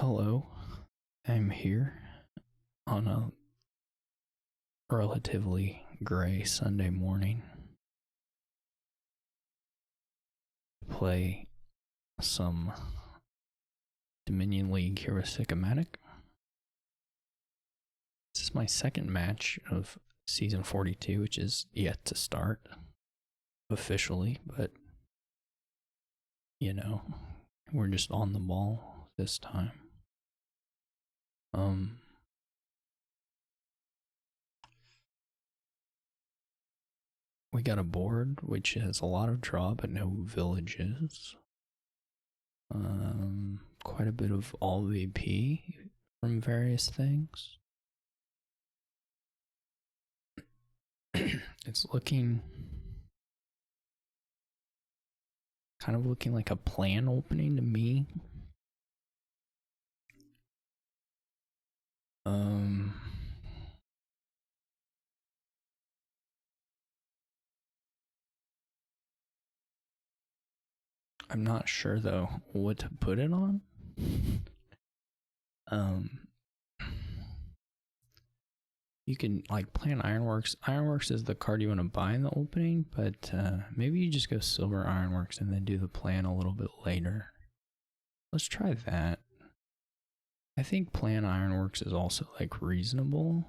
Hello, I'm here on a relatively gray Sunday morning to play some Dominion League here with Sicomatic. This is my second match of season 42, which is yet to start officially, but you know, we're just on the ball this time. We got a board which has a lot of draw but no villages. Quite a bit of all VP from various things. It's looking kind of looking like a plan opening to me. I'm not sure though what to put it on. You can like plan Ironworks. Ironworks is the card you want to buy in the opening, but maybe you just go Silver Ironworks and then do the plan a little bit later. Let's try that. I think plan Ironworks is also like reasonable.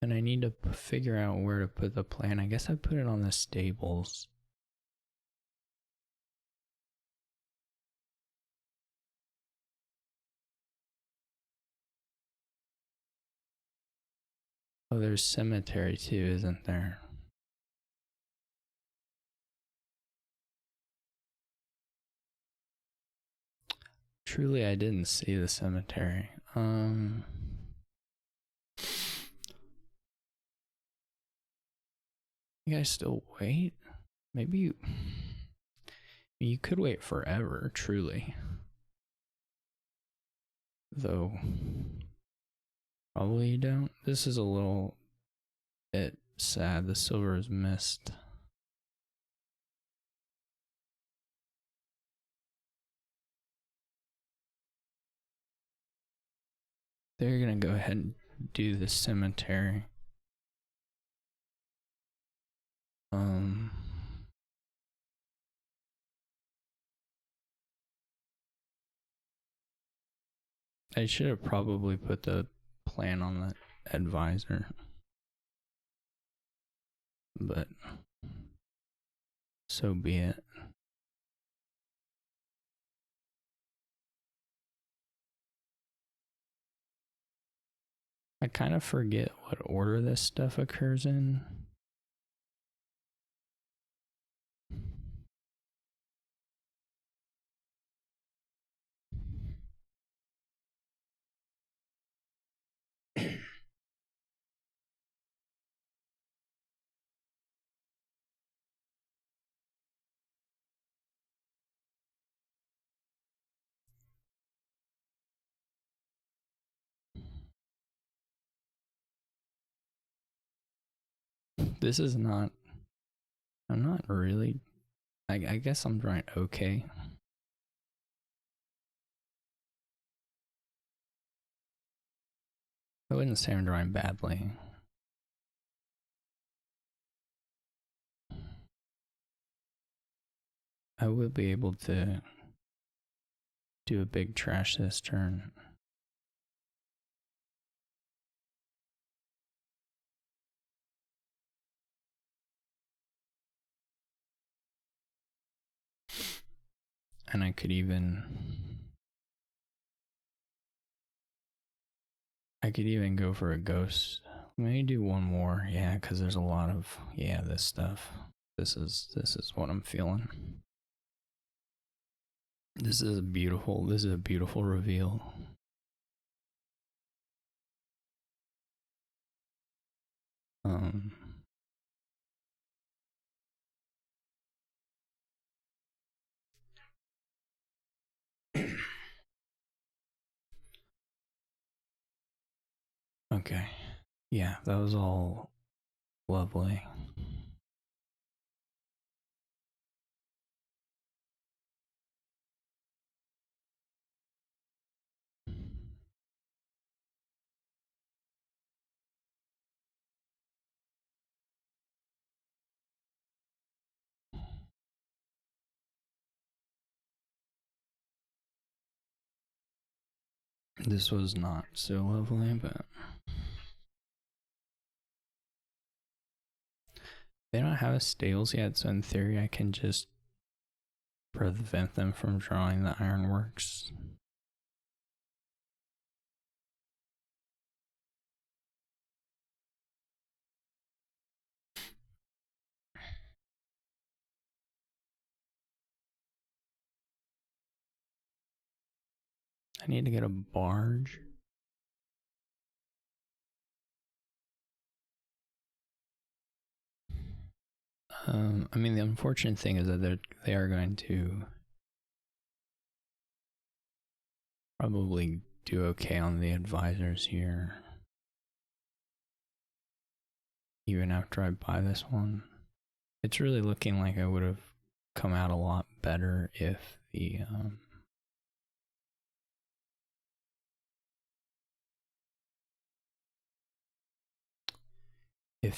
And I need to figure out where to put the plan. I guess I put it on the stables. Oh, there's cemetery too, isn't there? Truly, I didn't see the cemetery. You guys still wait? Maybe you could wait forever, truly. Though, probably you don't. This is a little bit sad. The silver is missed. They're gonna go ahead and do the cemetery. I should have probably put the plan on the advisor, but so be it. I kind of forget what order this stuff occurs in. This is not, I'm not really, I guess I'm drawing okay. I wouldn't say I'm drawing badly. I would be able to do a big trash this turn. And I could even go for a ghost. Maybe do one more, yeah, because there's a lot of this stuff. This is what I'm feeling. This is a beautiful reveal. Okay. Yeah, that was all lovely. This was not so lovely, but they don't have stables yet, so in theory I can just prevent them from drawing the ironworks. I need to get a barge. I mean, the unfortunate thing is that they are going to probably do okay on the advisors here, even after I buy this one. It's really looking like I would have come out a lot better if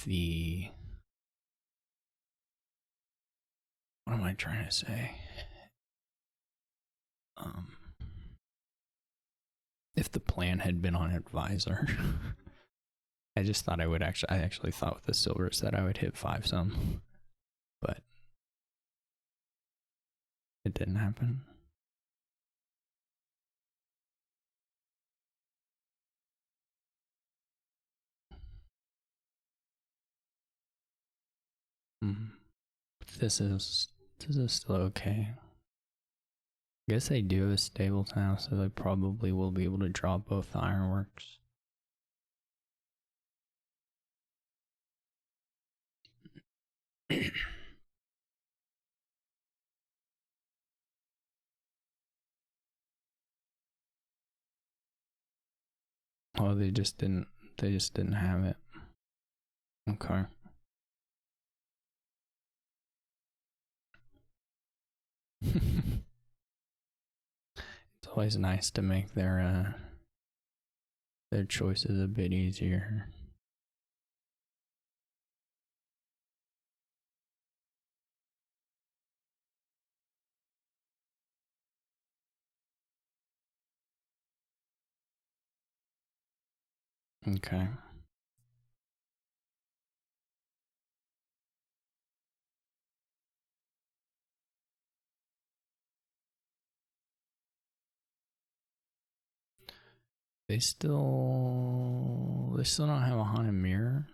the what am I trying to say? If the plan had been on advisor. I just thought I actually thought with the silvers that I would hit 5 some, but it didn't happen. This is still okay. I guess they do have a stables now, so they probably will be able to draw both the ironworks. Oh, they just didn't have it. Okay. It's always nice to make their choices a bit easier. Okay. They still don't have a haunted mirror.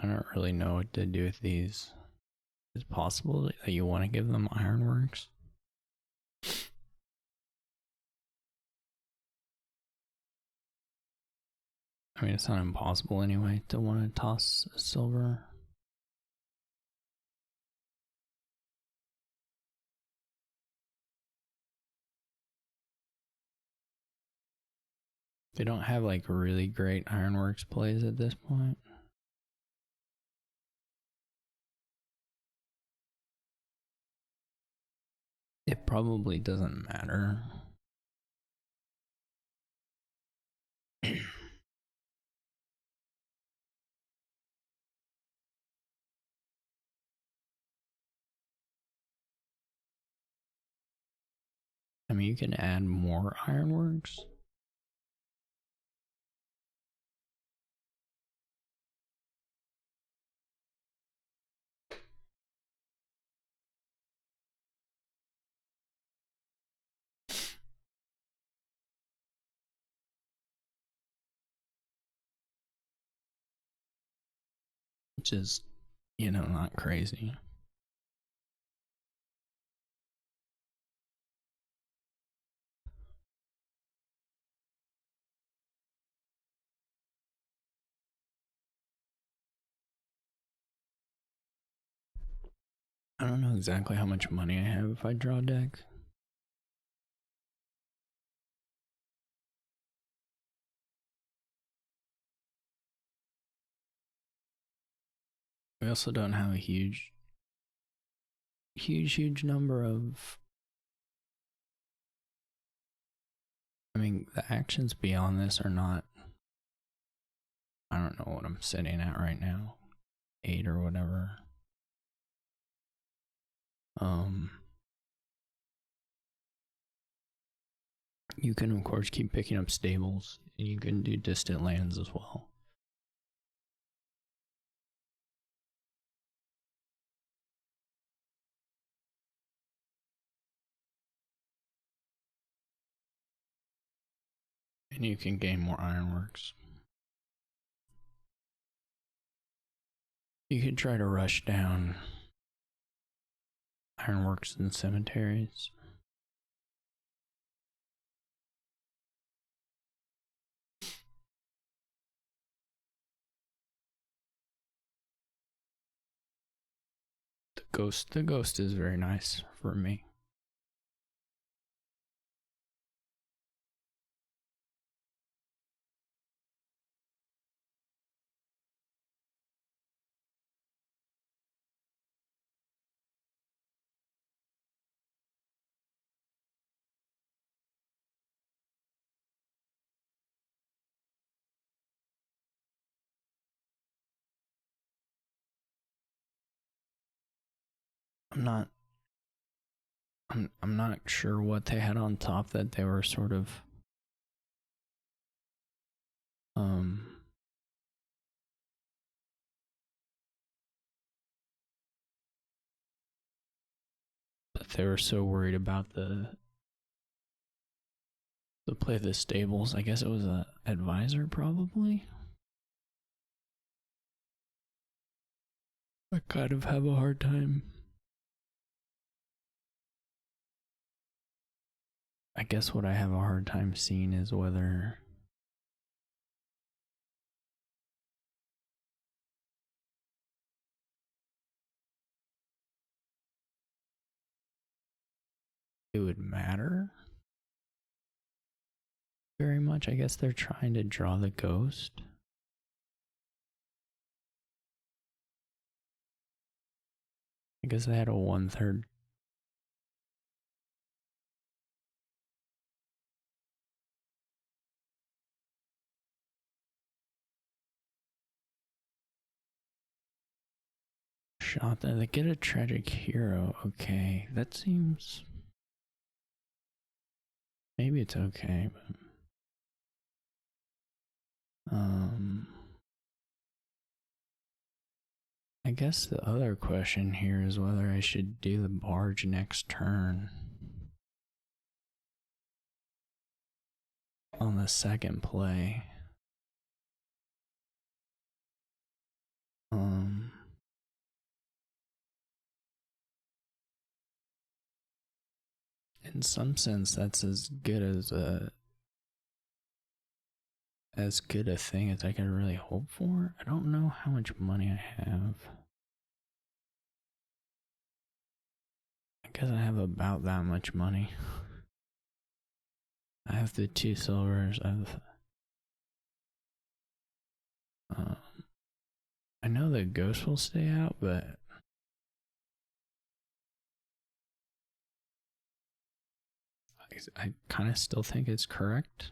I don't really know what to do with these. Is it possible that you want to give them ironworks? I mean, it's not impossible anyway to want to toss a silver. They don't have like really great ironworks plays at this point. It probably doesn't matter. I mean, you can add more ironworks. Which is, not crazy. I don't know exactly how much money I have if I draw decks. We also don't have a huge number of. I mean, the actions beyond this are not. I don't know what I'm sitting at right now. 8 or whatever. You can of course keep picking up stables, and you can do distant lands as well. And you can gain more ironworks. You could try to rush down ironworks and cemeteries. The ghost is very nice for me. I'm not sure what they had on top that they were sort of but they were so worried about the play of the stables. I guess it was a advisor probably. I kind of have a hard time. I guess what I have a hard time seeing is whether it would matter very much. I guess they're trying to draw the ghost. I guess they had a 1/3. Shot that they get a tragic hero. Okay, that seems. Maybe it's okay, but. I guess the other question here is whether I should do the barge next turn. On the second play. In some sense, that's as good a thing as I could really hope for. I don't know how much money I have. I guess I have about that much money. I have the 2 silvers. I know the ghost will stay out, but I kind of still think it's correct.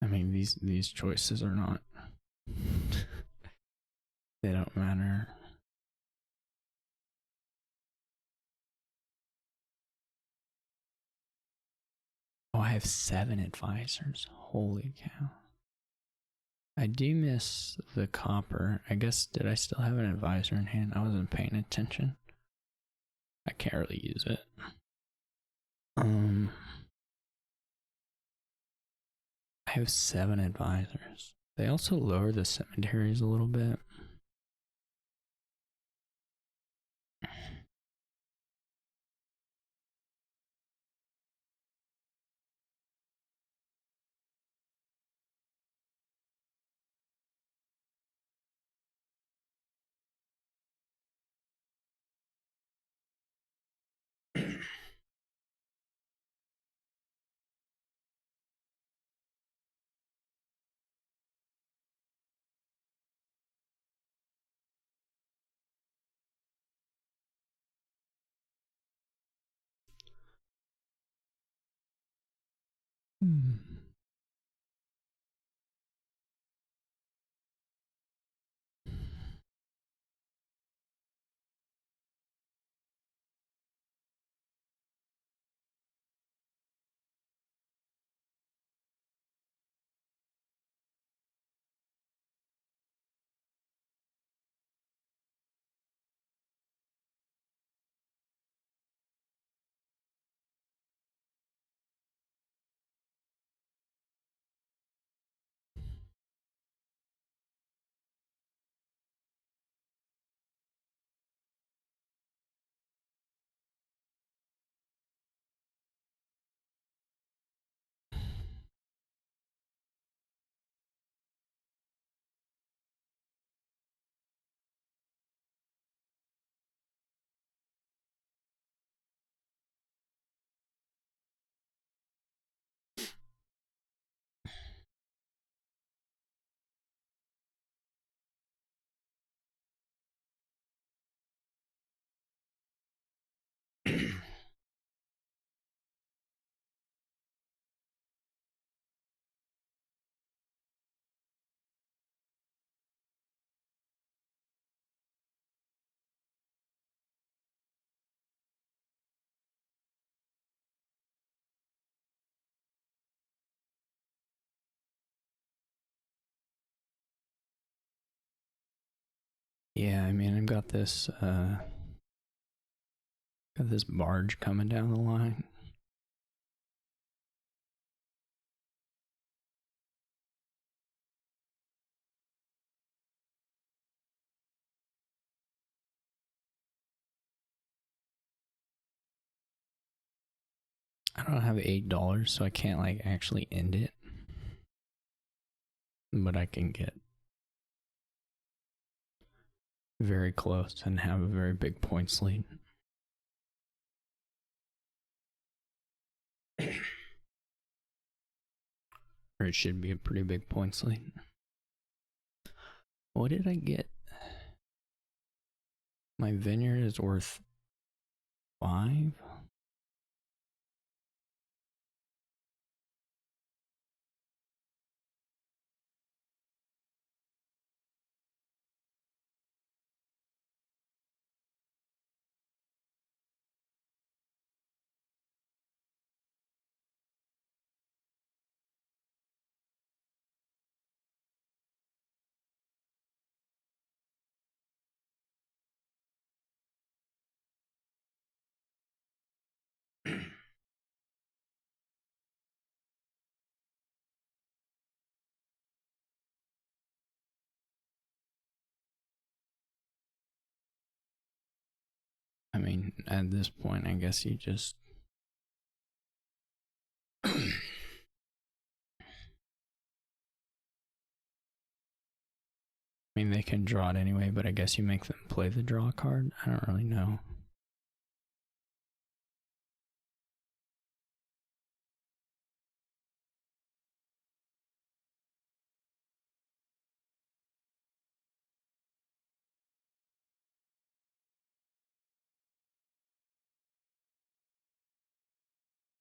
I mean, these choices are not. They don't matter. Oh, I have 7 advisors. Holy cow. I do miss the copper. I guess, did I still have an advisor in hand? I wasn't paying attention. I can't really use it. I have 7 advisors. They also lower the cemeteries a little bit. Yeah, I mean, I've got this barge coming down the line. I don't have $8, so I can't like actually end it, but I can get very close and have a very big points lead. Or it should be a pretty big points lead. What did I get? My vineyard is worth 5? I mean, at this point, I guess you just... I mean, they can draw it anyway, but I guess you make them play the draw card? I don't really know.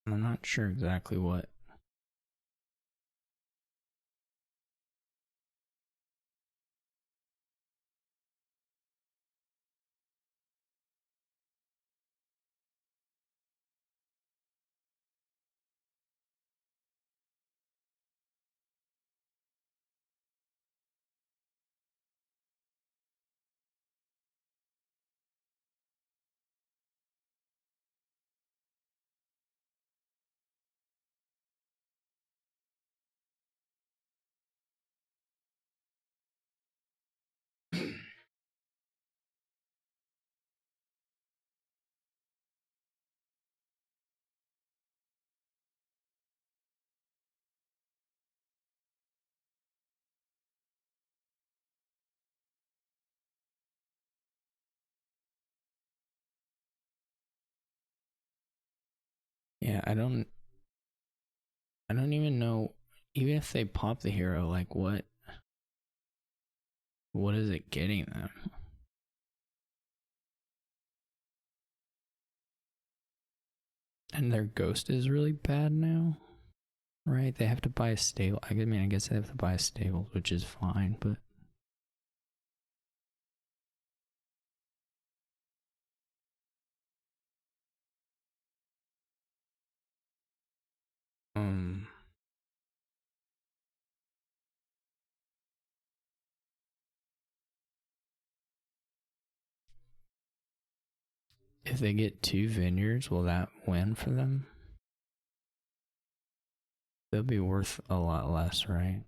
I'm not sure exactly what. Yeah, I don't even know, even if they pop the hero, like what is it getting them? And their ghost is really bad now? Right, they have to buy a stable. I mean, I guess they have to buy a stable, which is fine, but if they get 2 vineyards, will that win for them? They'll be worth a lot less, right?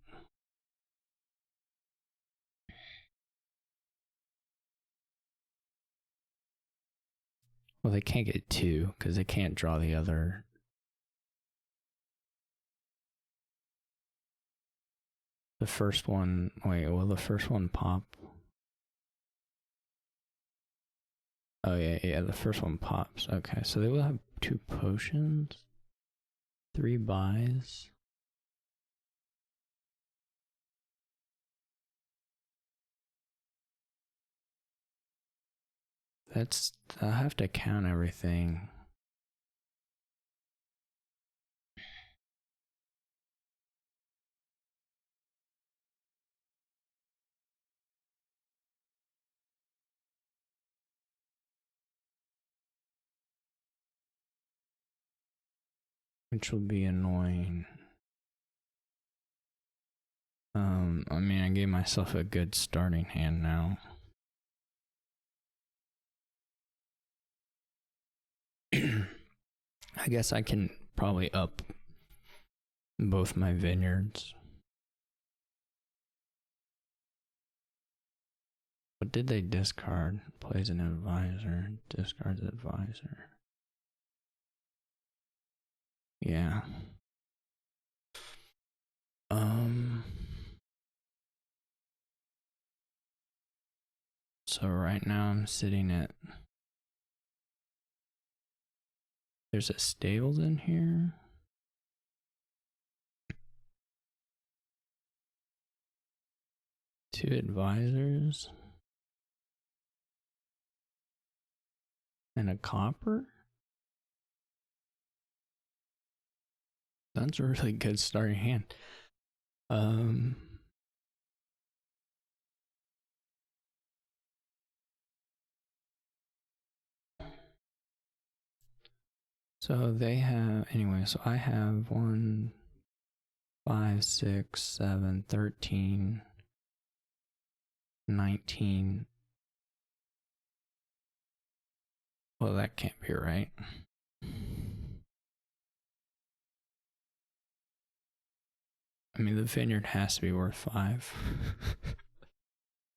Well, they can't get 2 because they can't draw the other. The first one, wait, will the first one pop? Oh, yeah, the first one pops. Okay, so they will have 2 potions, 3 buys. I have to count everything. Which will be annoying. I mean, I gave myself a good starting hand now. I guess I can probably up both my vineyards. What did they discard? Plays an advisor, discards advisor. Yeah. So right now I'm sitting at, there's a stables in here. Two advisors. And a copper. That's a really good starting hand. So they have, anyway, so I have 1, 5, 6, 7, 13, 19. Well, that can't be right. I mean, the vineyard has to be worth 5.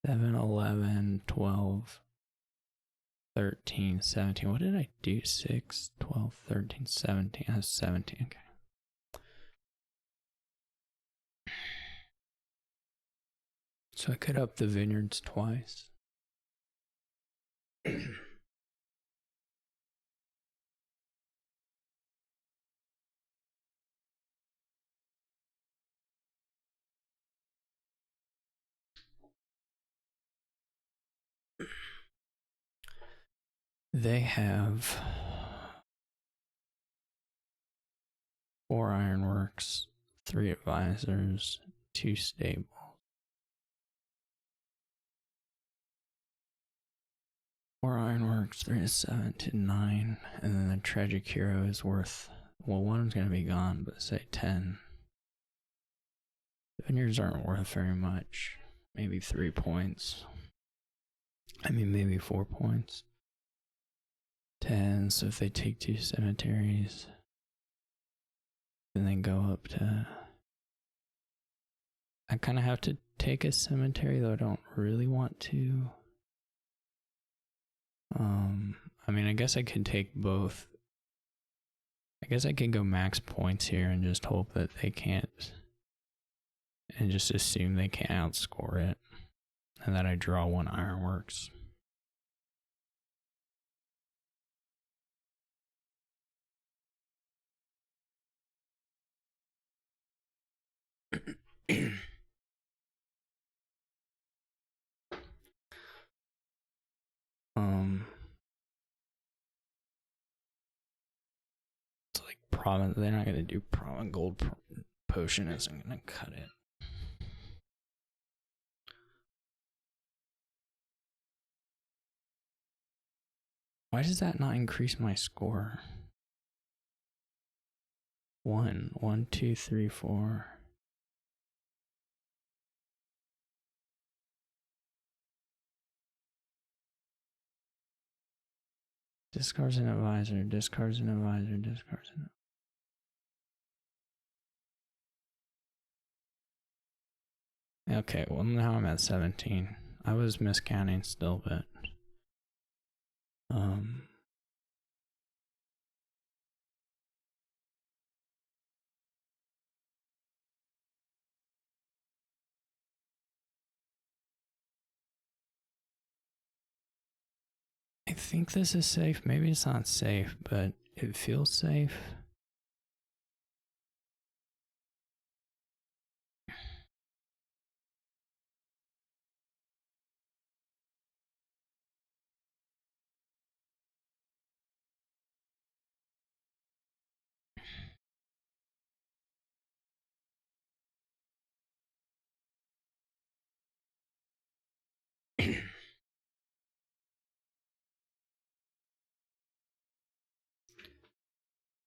7, 11, 12, 13, 17. What did I do? 6, 12, 13, 17. That's 17. Okay. So I could up the vineyards twice. They have 4 ironworks, 3 advisors, 2 stables. 4 ironworks, 3 to 7 to 9, and then the tragic hero is worth, well, one's gonna be gone, but say 10. The vineyards aren't worth very much. Maybe 3 points. I mean, maybe 4 points. 10, so if they take 2 cemeteries, then they go up to, I kind of have to take a cemetery, though I don't really want to. I mean, I guess I could take both. I guess I could go max points here and just hope that they can't, and just assume they can't outscore it, and that I draw 1 ironworks. It's like province. They're not gonna do province gold potion isn't gonna cut it. Why does that not increase my score? 1, 1, 2, 3, 4. Discards an advisor, discards an advisor, discards an. Okay, well now I'm at 17. I was miscounting still, but I think this is safe. Maybe it's not safe, but it feels safe.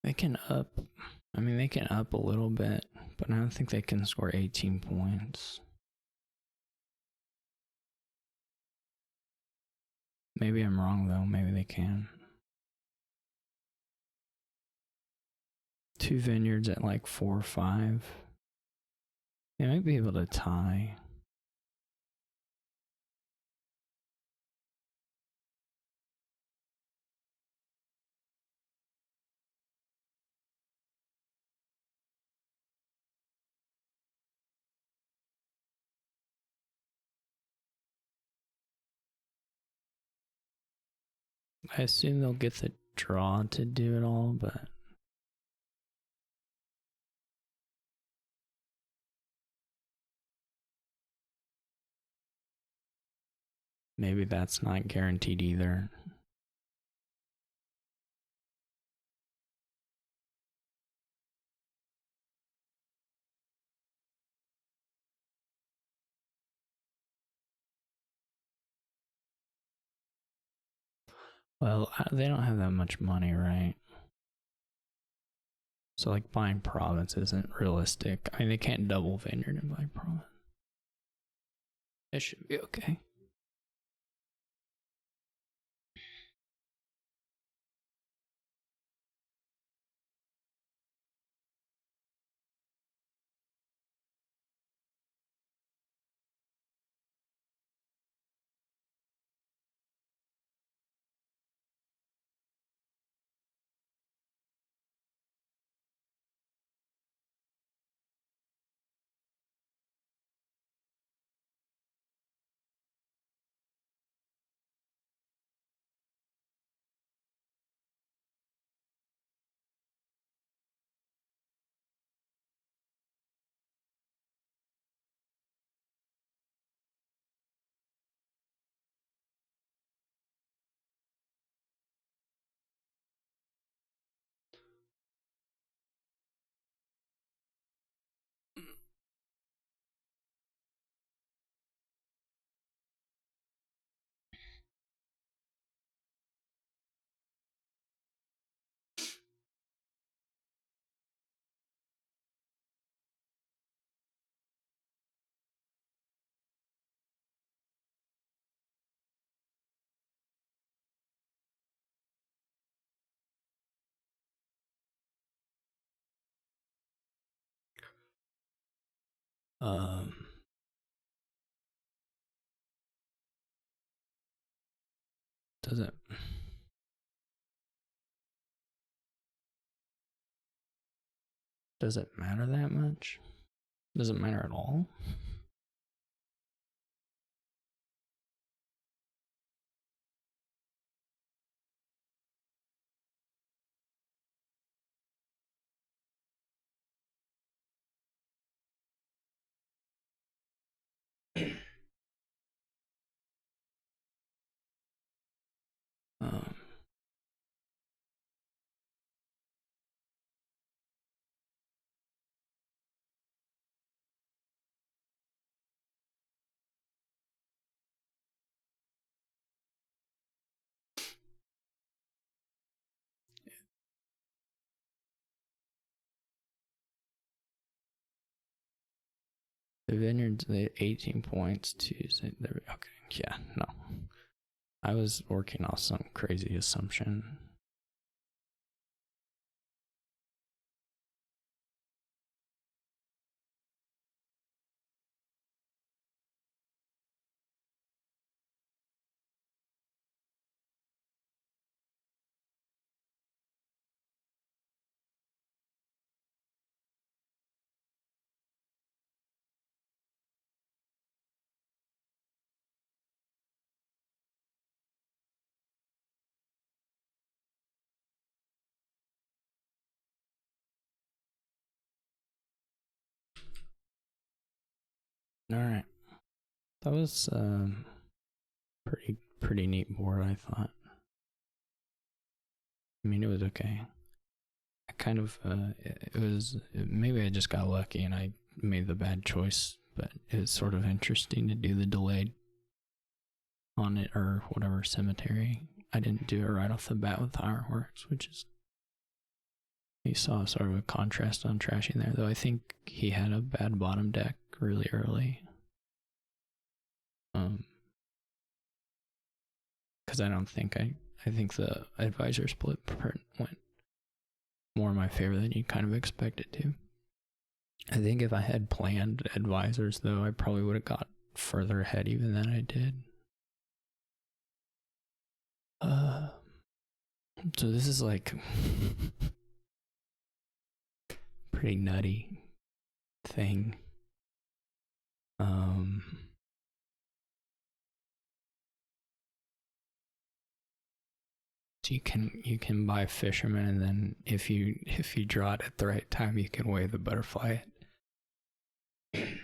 They can up. I mean, they can up a little bit, but I don't think they can score 18 points. Maybe I'm wrong, though. Maybe they can. 2 vineyards at like 4 or 5. They might be able to tie. I assume they'll get the draw to do it all, but maybe that's not guaranteed either. Well, they don't have that much money, right? So, like, buying province isn't realistic. I mean, they can't double vineyard and buy province. It should be okay. Does it? Does it matter that much? Does it matter at all? Um, The Vineyards, they 18 points. Tuesday. Okay, yeah, no. I was working off some crazy assumption. All right, that was pretty neat board, I thought. I mean, it was okay. I kind of it was maybe I just got lucky and I made the bad choice, but it was sort of interesting to do the delayed on it or whatever cemetery. I didn't do it right off the bat with Ironworks, which is you saw sort of a contrast on trashing there, though I think he had a bad bottom deck really early. Because I don't think I think the advisor split went more in my favor than you kind of expect it to. I think if I had planned advisors, though, I probably would have got further ahead even than I did. So this is like pretty nutty thing. So you can buy Fisherman, and then if you draw it at the right time, you can weigh the butterfly. I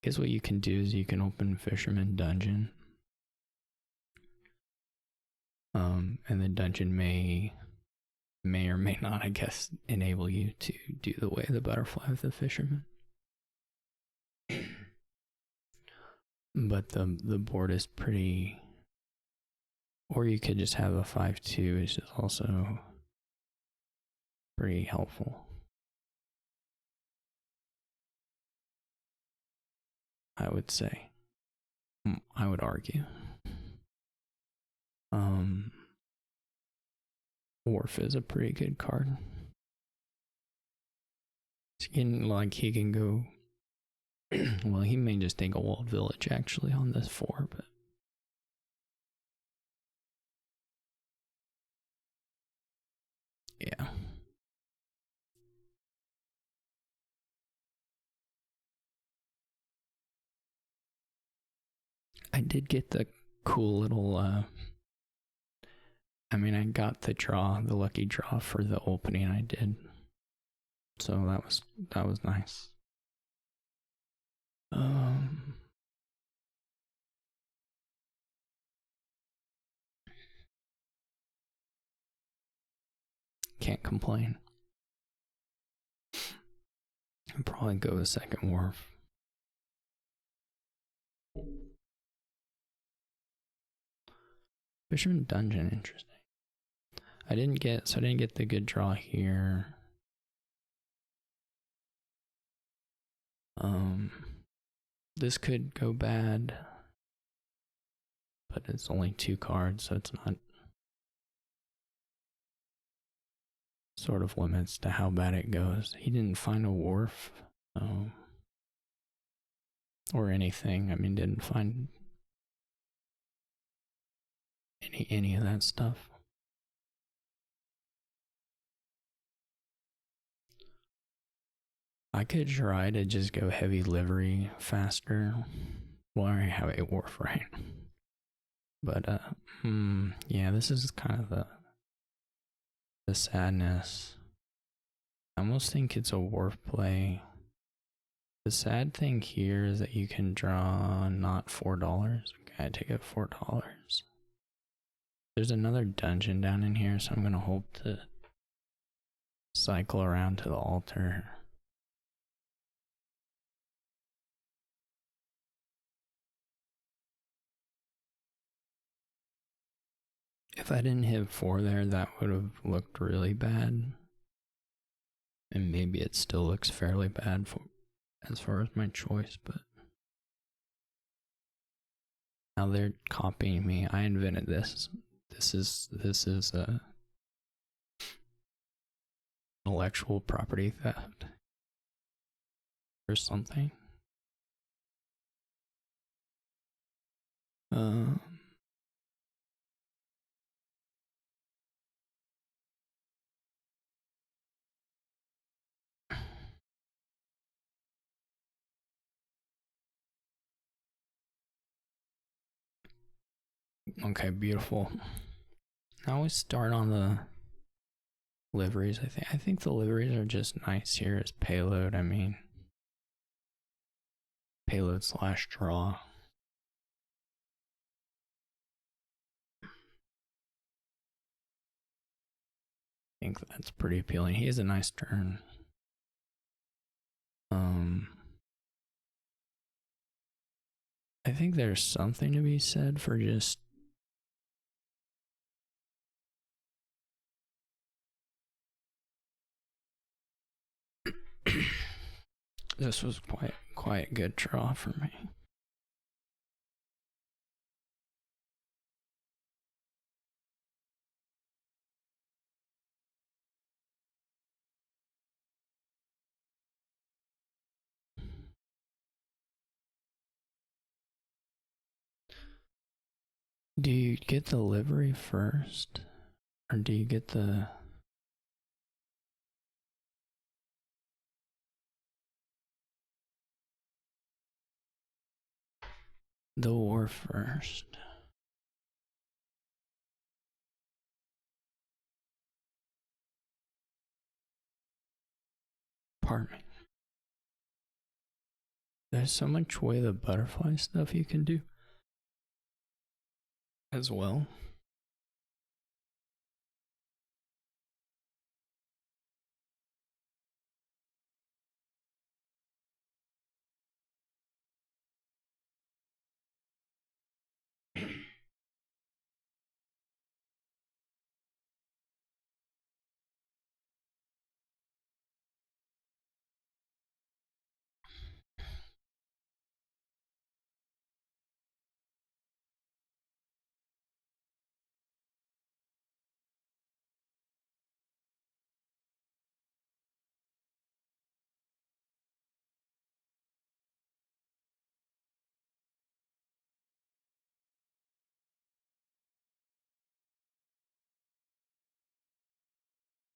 guess what you can do is you can open Fisherman Dungeon, and the dungeon may or may not, I guess, enable you to do the way the butterfly with the Fisherman. But the board is pretty. Or you could just have a 5-2, which is also pretty helpful. I would say. I would argue. Worf is a pretty good card. He can go. Well, he may just take a walled village actually on this 4, but. Yeah. I did get the cool little I mean, I got the lucky draw for the opening I did. So that was nice. Can't complain. I'd probably go with second Wharf. Fisherman Dungeon, interesting. I didn't get the good draw here. This could go bad, but it's only 2 cards, so it's not sort of limits to how bad it goes. He didn't find a wharf, or anything. I mean, didn't find any of that stuff. I could try to just go heavy livery faster. Well, I already have a wharf, right? But yeah, this is kind of the sadness. I almost think it's a wharf play. The sad thing here is that you can draw not $4. Okay, I take it $4. There's another dungeon down in here, so I'm gonna hope to cycle around to the altar. If I didn't hit 4 there, that would have looked really bad. And maybe it still looks fairly bad as far as my choice, but now they're copying me. I invented this. This is intellectual property theft or something. Okay, beautiful. Now we start on the liveries. I think the liveries are just nice here as payload. I mean, payload / draw. I think that's pretty appealing. He has a nice turn. I think there's something to be said for just this was quite a good draw for me. Do you get the livery first? Or do you get the... the war first? Pardon me. There's so much way the butterfly stuff you can do as well.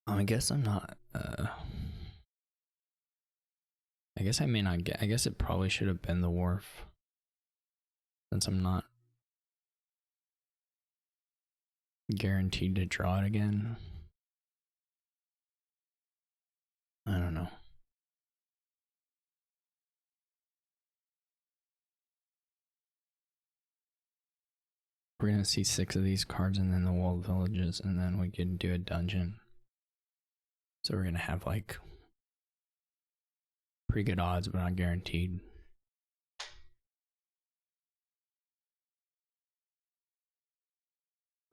I guess I'm not, I guess I may not get, I guess it probably should have been the wharf. Since I'm not guaranteed to draw it again. I don't know. We're gonna see 6 of these cards and then the walled villages, and then we can do a dungeon. So we're gonna have like pretty good odds, but not guaranteed.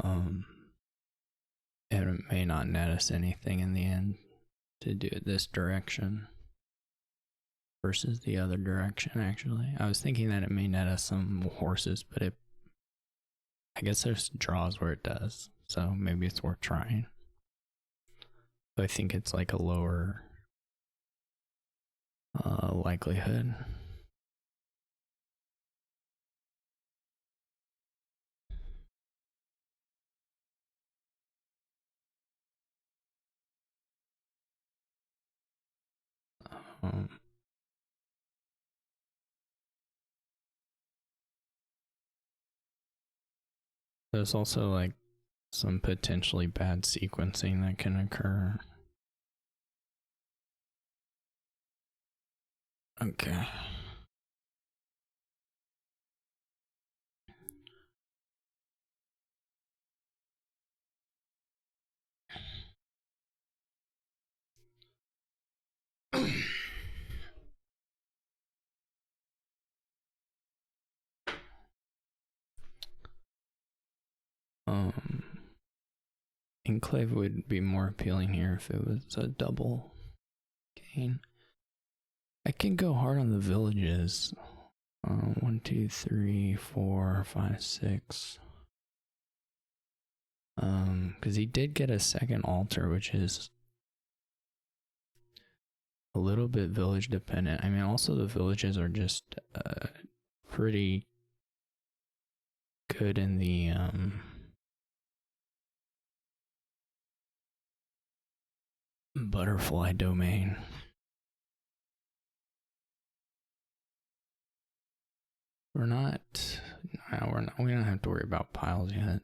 And it may not net us anything in the end to do it this direction versus the other direction. Actually, I was thinking that it may net us some horses, but I guess there's draws where it does, so maybe it's worth trying. So I think it's like a lower likelihood. There's also like some potentially bad sequencing that can occur. Okay. Enclave would be more appealing here if it was a double gain. I can go hard on the villages. 1, 2, 3, 4, 5, 6. Because he did get a second altar, which is a little bit village dependent. I mean, also the villages are just pretty good in the butterfly domain. We're not. No, we're not. We don't have to worry about piles yet.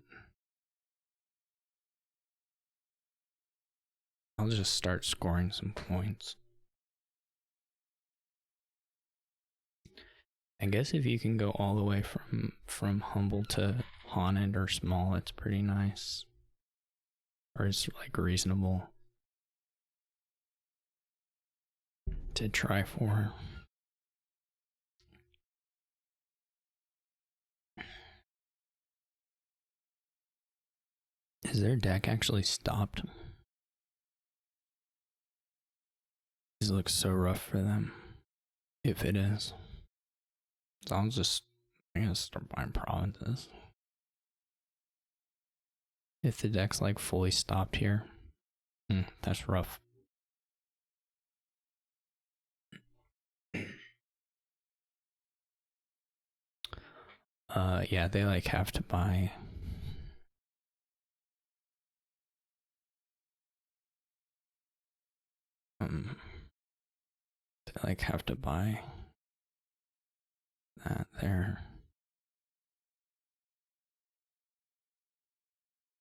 I'll just start scoring some points. I guess if you can go all the way from humble to haunted or small, it's pretty nice. Or it's like reasonable to try for. Is their deck actually stopped? This looks so rough for them. If it is. So I'm gonna start buying provinces. If the deck's like fully stopped here. That's rough. Yeah, they like have to buy. They like have to buy that there.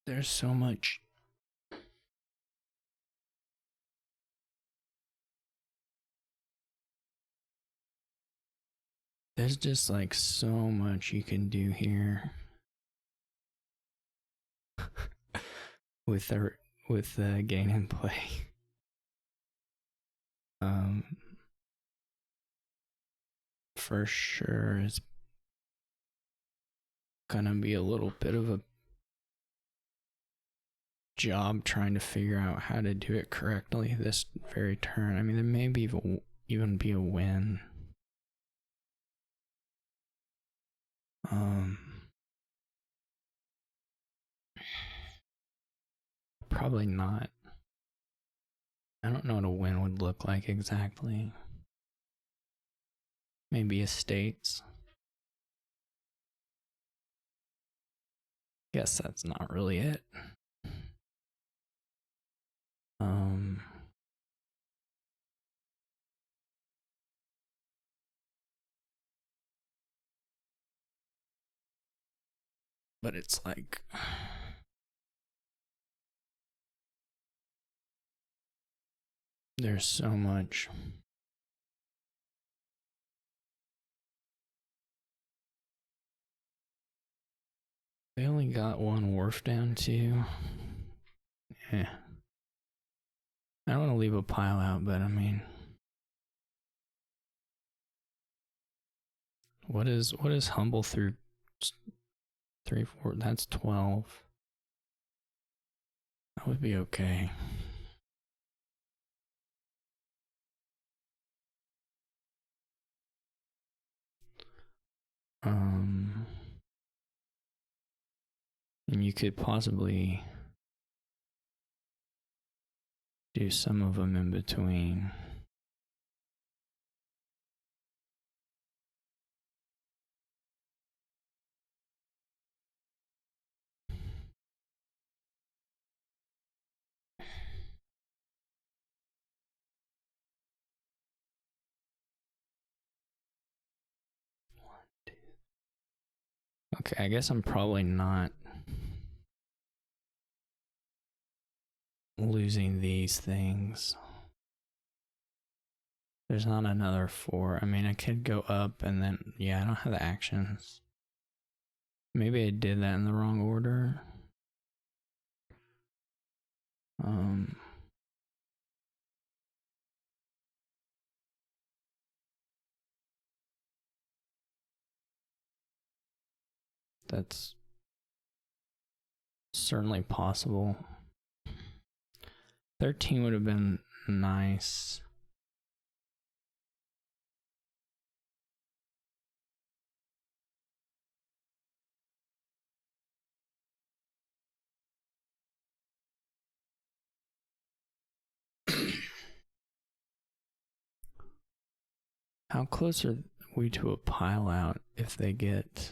There's so much. There's just like so much you can do here. with the gain and play. For sure it's gonna be a little bit of a job trying to figure out how to do it correctly this very turn. I mean, there may be even be a win. Probably not. I don't know what a win would look like exactly. Maybe estates. Guess that's not really it. But it's like there's so much. They only got one wharf down too. Yeah. I don't want to leave a pile out, but I mean, what is humble through 3, 4? That's 12. That would be okay. And you could possibly do some of them in between. Okay, I guess I'm probably not losing these things. There's not another 4. I mean, I could go up and then, yeah, I don't have the actions. Maybe I did that in the wrong order. That's certainly possible. 13 would have been nice. How close are we to a pile out if they get...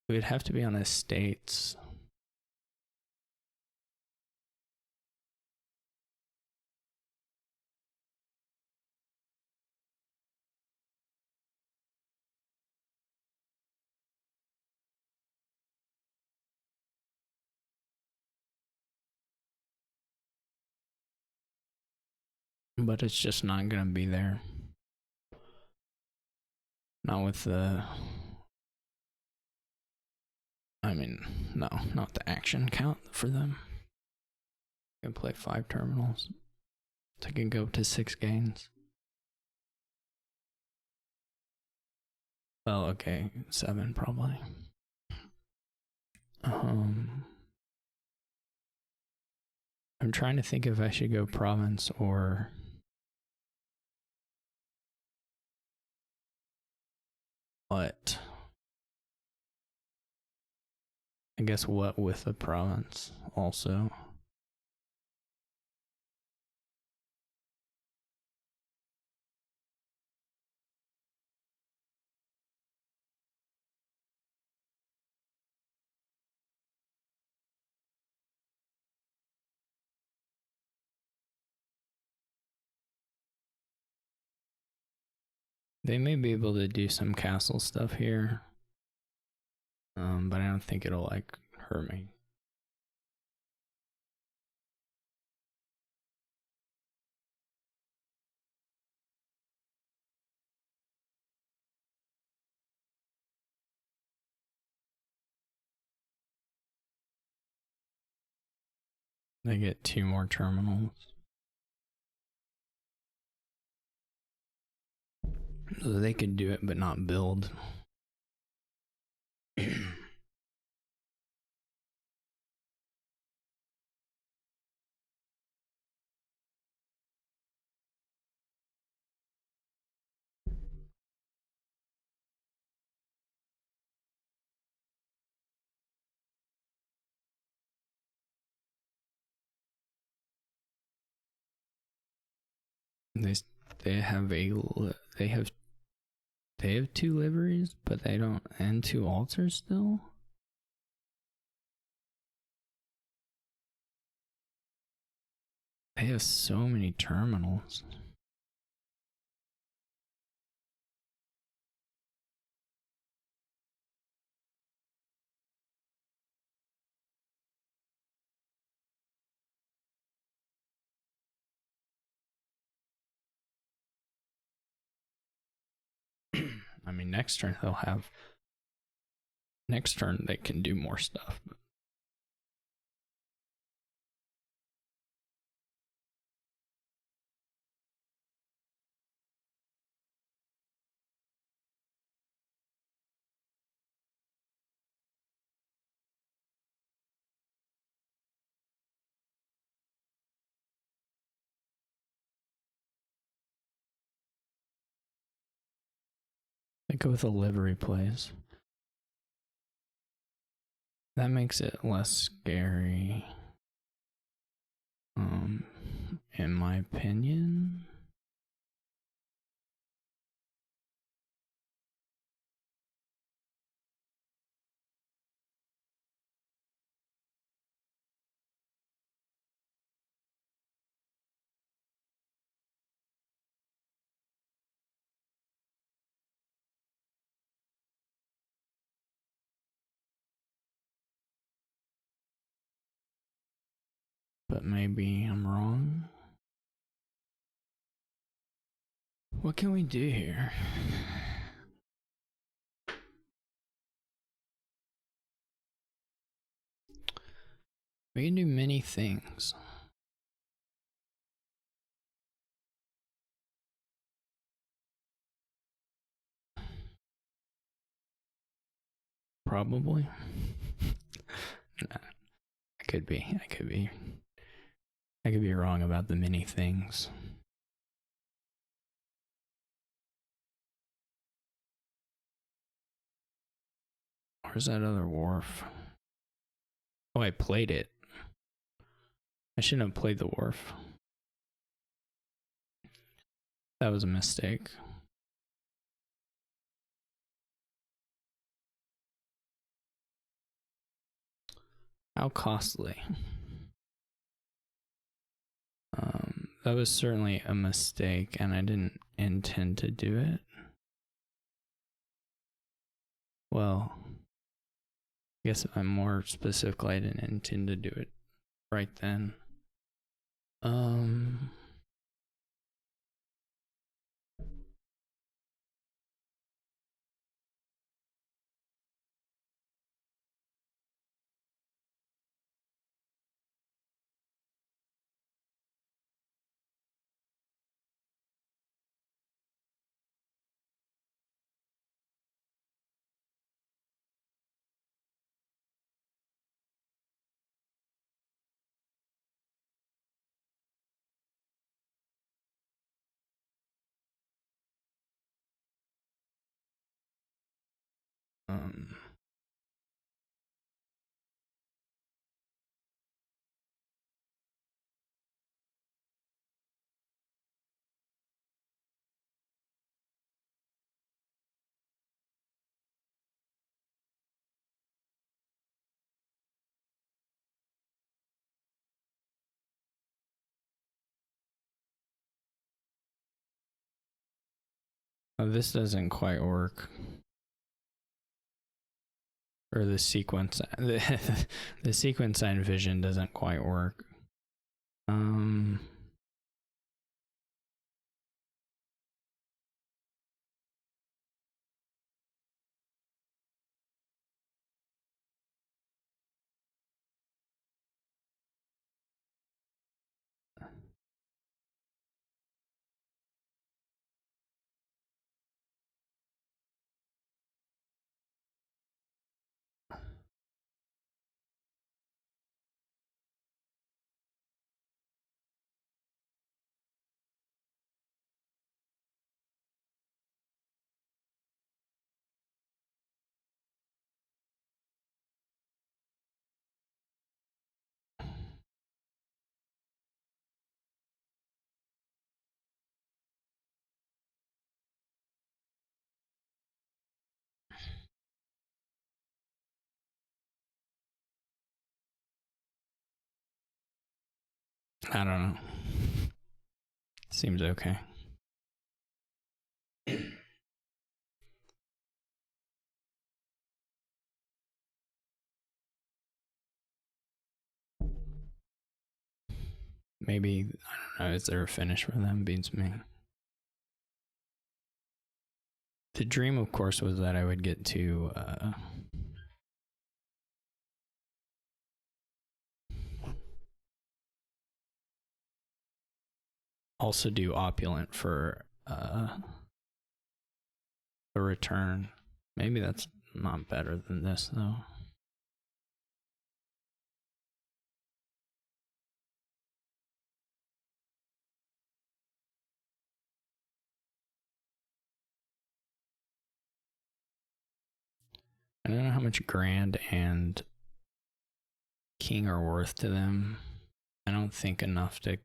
We'd have to be on estates. But it's just not gonna be there. Not with the... I mean, no, not the action count for them. I can play 5 terminals. So I can go to 6 gains. Well, okay, 7 probably. I'm trying to think if I should go province or... what? I guess what with the province also. They may be able to do some castle stuff here. But I don't think it'll like hurt me. They get 2 more terminals. So they could do it but not build. They have 2 liveries, but they don't, and 2 altars still. They have so many terminals. I mean, next turn they'll have... Next turn they can do more stuff. They go with a livery plays. That makes it less scary. In my opinion. But maybe I'm wrong. What can we do here? We can do many things. Probably. Nah, I could be wrong about the many things. Where's that other wharf? Oh, I played it. I shouldn't have played the wharf. That was a mistake. How costly. That was certainly a mistake, and I didn't intend to do it. Well, I guess if I'm more specific, I didn't intend to do it right then. This doesn't quite work. Or the sequence, the sequence I envisioned doesn't quite work. I don't know. Seems okay. Maybe, I don't know, is there a finish for them? Beats me. The dream, of course, was that I would get to also do opulent for a return. Maybe that's not better than this, though. I don't know how much Grand and King are worth to them. I don't think enough to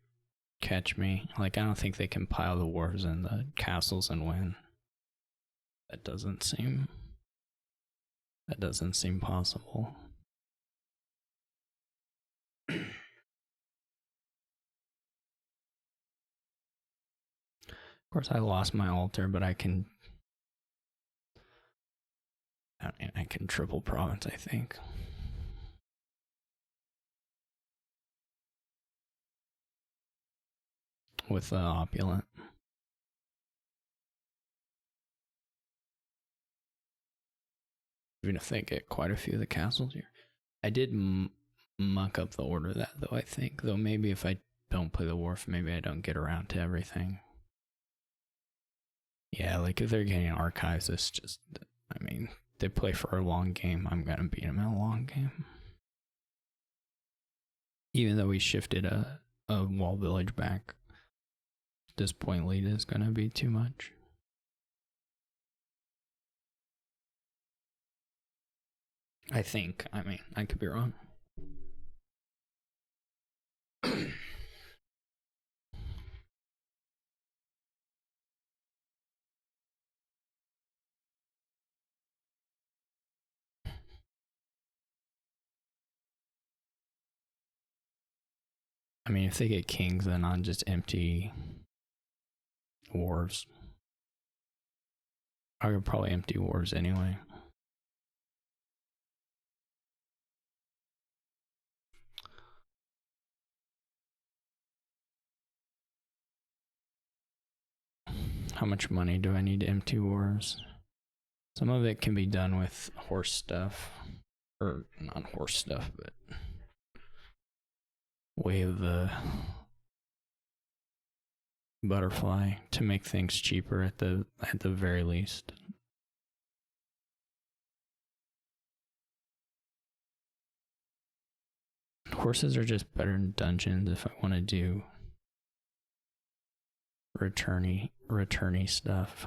catch me. Like, I don't think they can pile the wharves and the castles and win. That doesn't seem possible. Of course, I lost my altar, but I can triple province, I think. With opulent. Even if they get quite a few of the castles here. I did muck up the order of that, though, I think. Though maybe if I don't play the wharf, maybe I don't get around to everything. Yeah, like if they're getting archives, it's just, I mean, they play for a long game. I'm going to beat them in a long game. Even though we shifted a wall village back, this point lead is going to be too much. I think. I mean, I could be wrong. I mean, if they get kings, then on just empty wharves. I could probably empty wharves anyway. How much money do I need to empty wars? Some of it can be done with horse stuff. Or not horse stuff, but way of the butterfly to make things cheaper at the very least. Horses are just better in dungeons if I want to do returny stuff.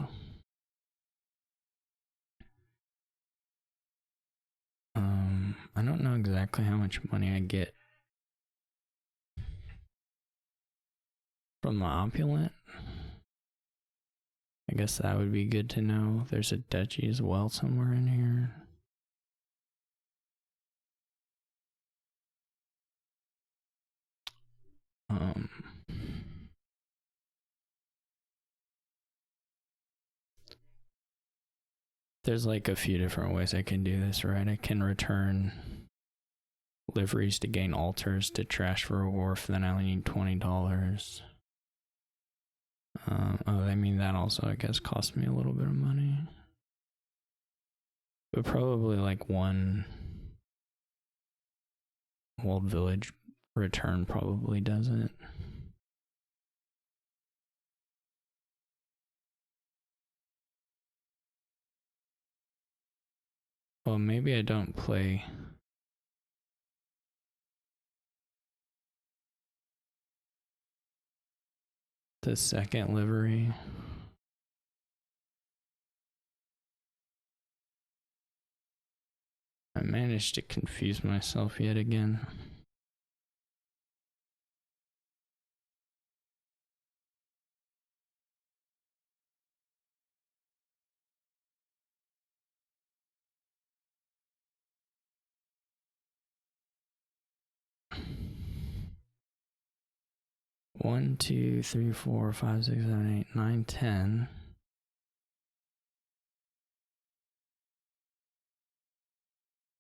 I don't know exactly how much money I get from the opulent. I guess that would be good to know. There's a duchy as well somewhere in here. There's like a few different ways I can do this, right? I can return liveries to gain altars to trash for a wharf, then I only need $20. I mean, that also, I guess, cost me a little bit of money. But probably like one walled village return probably does it. Well, maybe I don't play the second livery. I managed to confuse myself yet again. One, 2, 3, 4, 5, 6, 7, 8, 9, 10.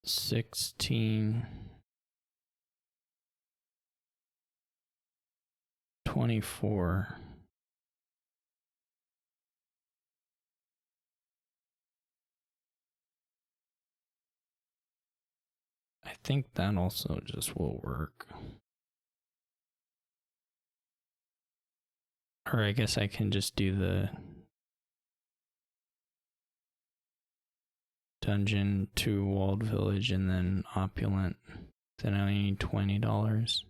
16, 24. I think that also just will work. Or I guess I can just do the dungeon to walled village and then opulent. Then I only need $20.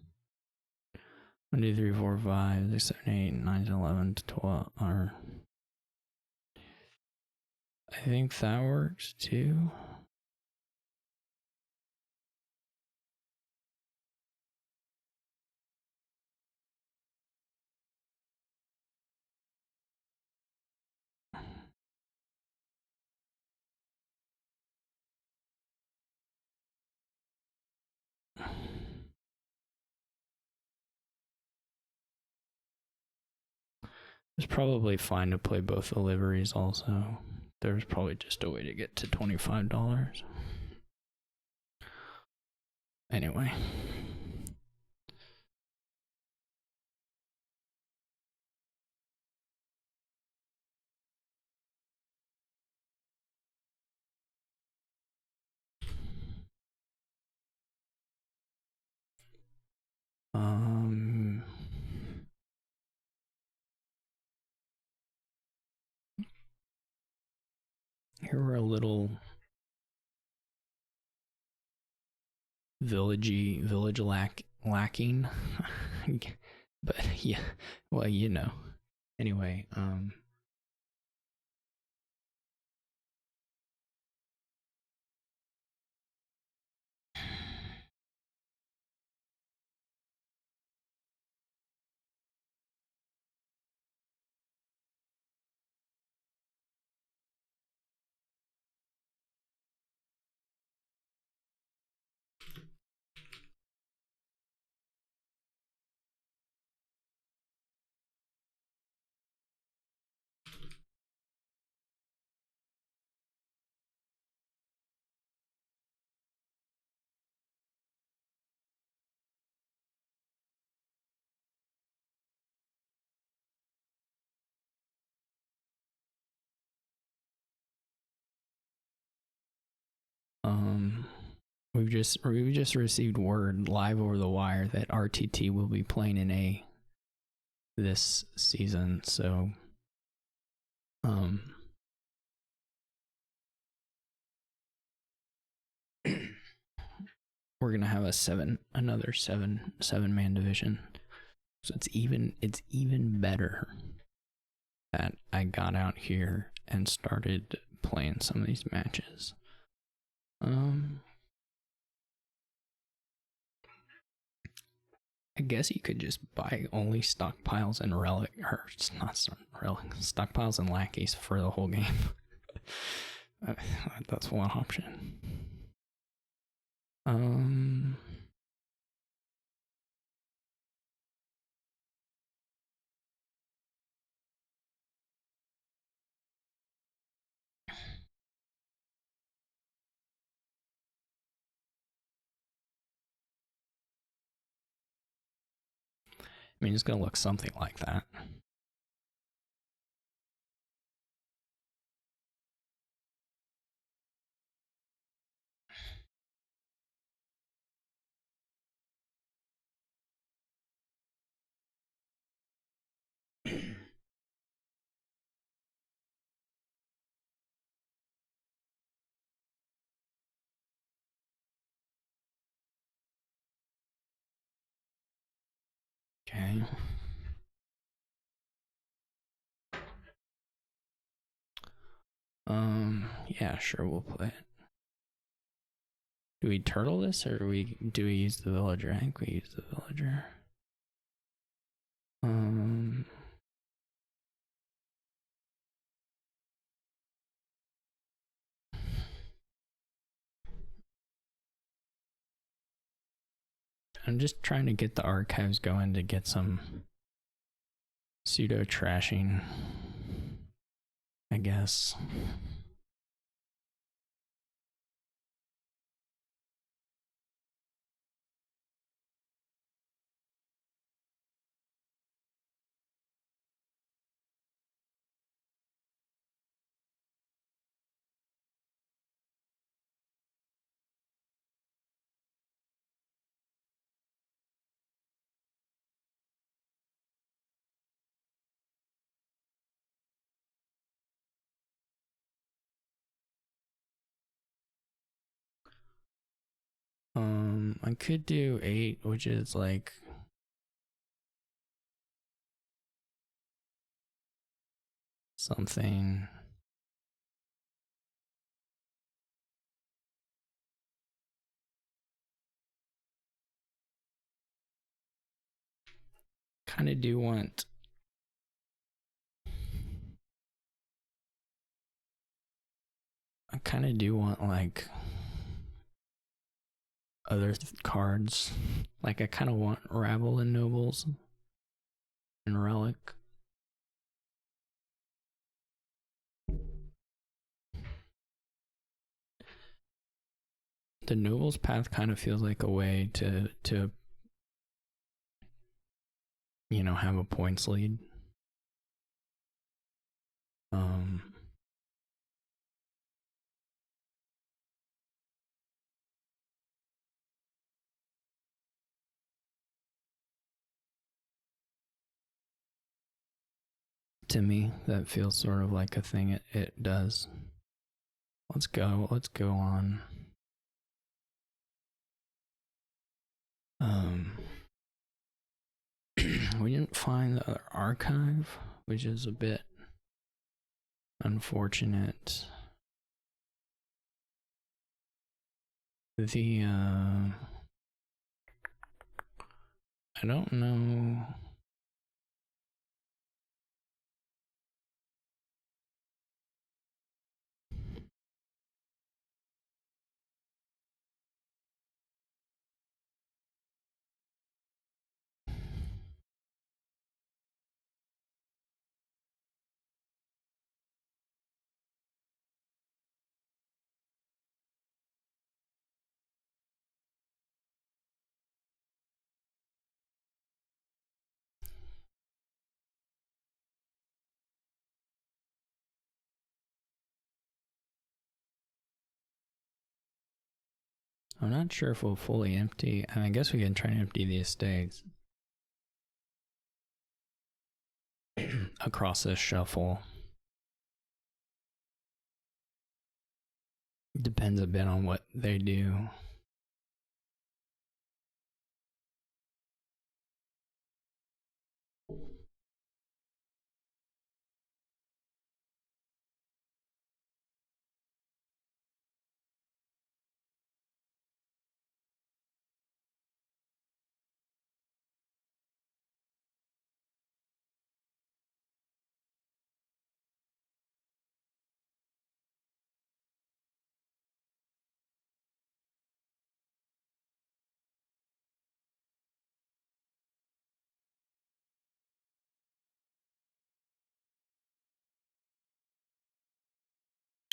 1, 2, 3, 4, 5, 6, 7, 8, 9, 11, 12. Or I think that works too. It's probably fine to play both the liveries also. There's probably just a way to get to $25. Anyway. Here we're a little village lacking. But yeah, well, you know. Anyway, We've just received word live over the wire that RTT will be playing in A this season, so we're gonna have another seven man division. So it's even better that I got out here and started playing some of these matches. I guess you could just buy only stockpiles and relic, or not relic, stockpiles and lackeys for the whole game. That's one option. I mean, it's gonna look something like that. Okay. Yeah, sure, we'll play it. Do we turtle this, or do we use the villager? I think we use the villager. I'm just trying to get the archives going to get some pseudo trashing, I guess. I could do 8, which is like something. Kind of do want. I kind of do want like other cards. Like I kind of want Rabble and Nobles and Relic. The Nobles path kind of feels like a way to have a points lead. To me, that feels sort of like a thing it does. Let's go on. We didn't find the other archive, which is a bit unfortunate. I don't know. I'm not sure if we'll fully empty. I guess we can try and empty the estates across this shuffle. Depends a bit on what they do.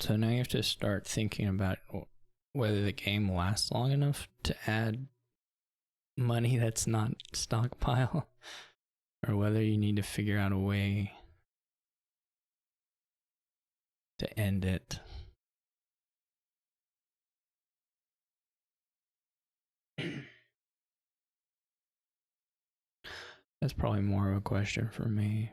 So now you have to start thinking about whether the game lasts long enough to add money that's not stockpile, or whether you need to figure out a way to end it. That's probably more of a question for me.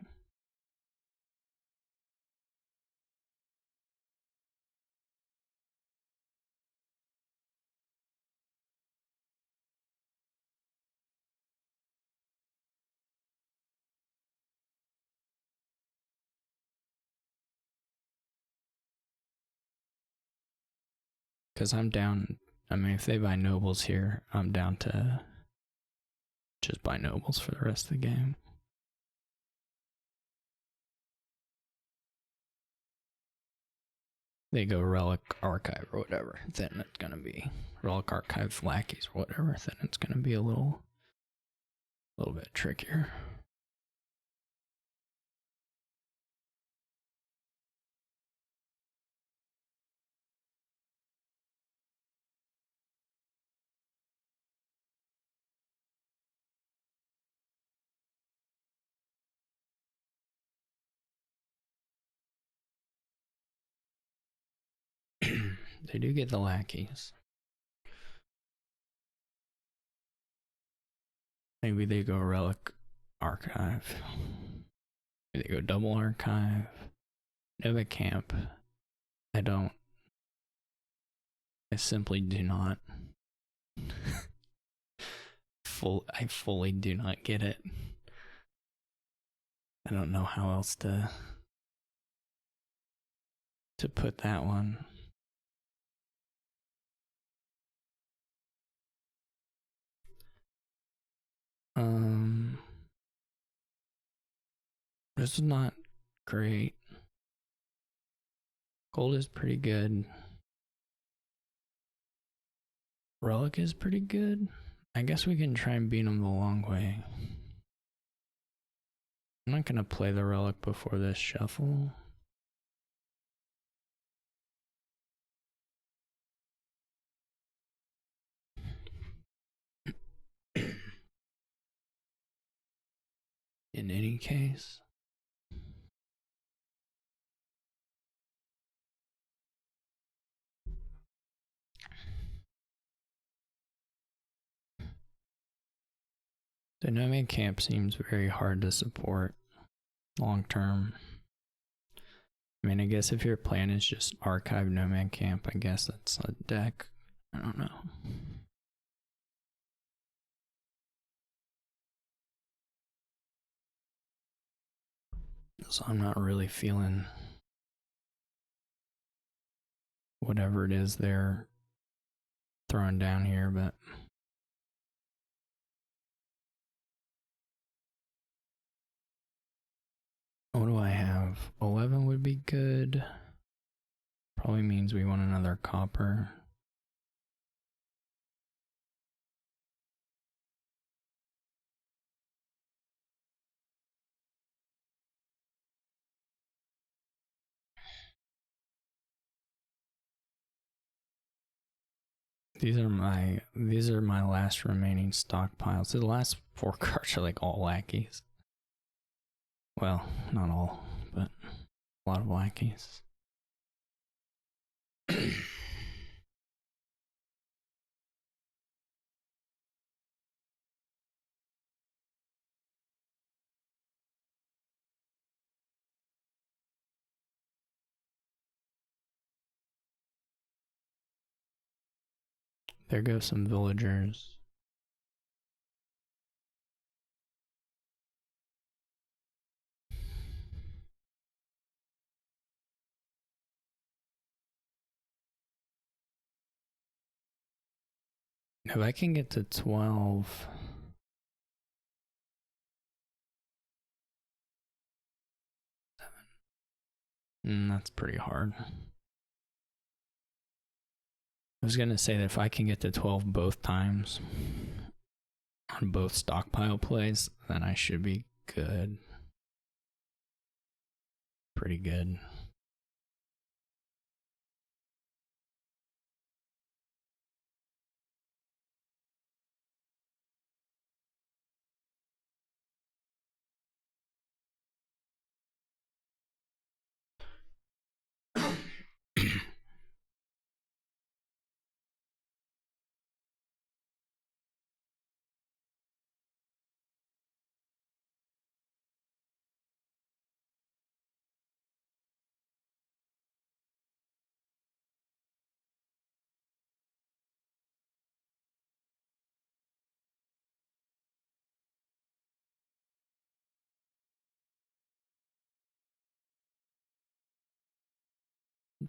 Because I'm down. I mean, if they buy nobles here, I'm down to just buy nobles for the rest of the game. They go relic archive or whatever, then it's gonna be relic archive lackeys or whatever, then it's gonna be a little bit trickier. They do get the lackeys. Maybe they go relic archive. Maybe they go double archive. Nova camp. I simply do not. I fully do not get it. I don't know how else to put that one. This is not great. Gold is pretty good. Relic is pretty good. I guess we can try and beat them the long way. I'm not gonna play the relic before this shuffle. In any case. The nomad camp seems very hard to support long term. I mean, I guess if your plan is just archive nomad camp, I guess that's a deck. I don't know. So I'm not really feeling whatever it is they're throwing down here, but what do I have? 11 would be good. Probably means we want another copper. These are my last remaining stockpiles. The last 4 cards are like all lackeys. Well, not all, but a lot of lackeys. there go some villagers. If I can get to 12... that's pretty hard. I was gonna say that if I can get to 12 both times on both stockpile plays, then I should be good. Pretty good.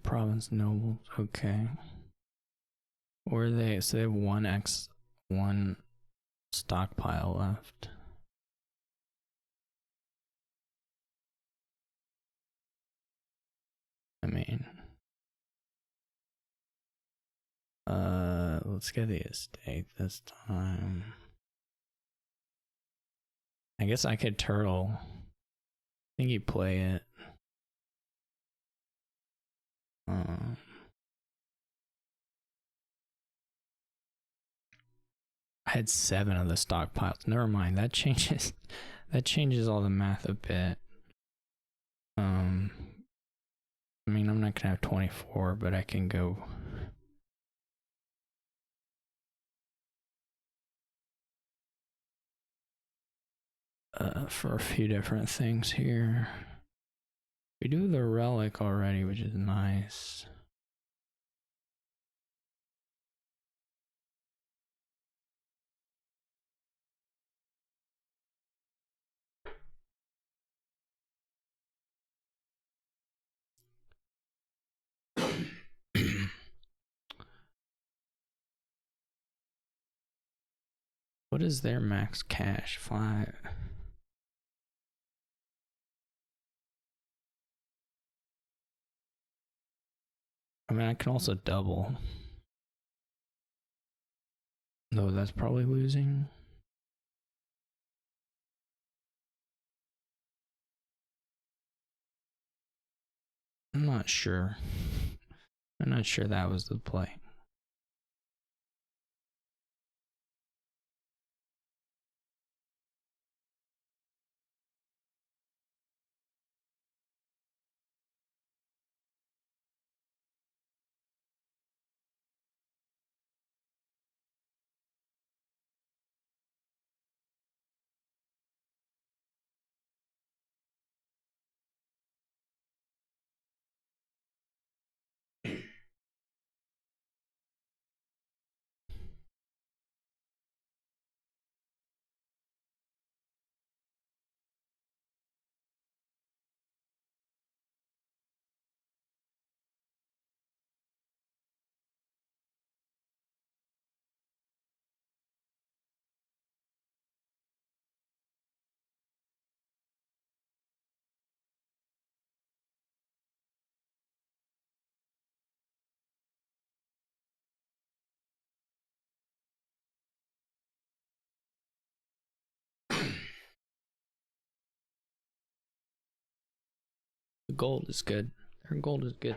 Province nobles, okay. Or are they? So they have one stockpile left. I mean, let's get the estate this time. I guess I could turtle. I think you play it. I had 7 of the stockpiles. Never mind. That changes. That changes all the math a bit. I mean, I'm not gonna have 24, but I can go. For a few different things here. We do the relic already, which is nice. What is their max cash? 5. I mean, I can also double. No, that's probably losing. I'm not sure. I'm not sure that was the play. The gold is good. Their gold is good.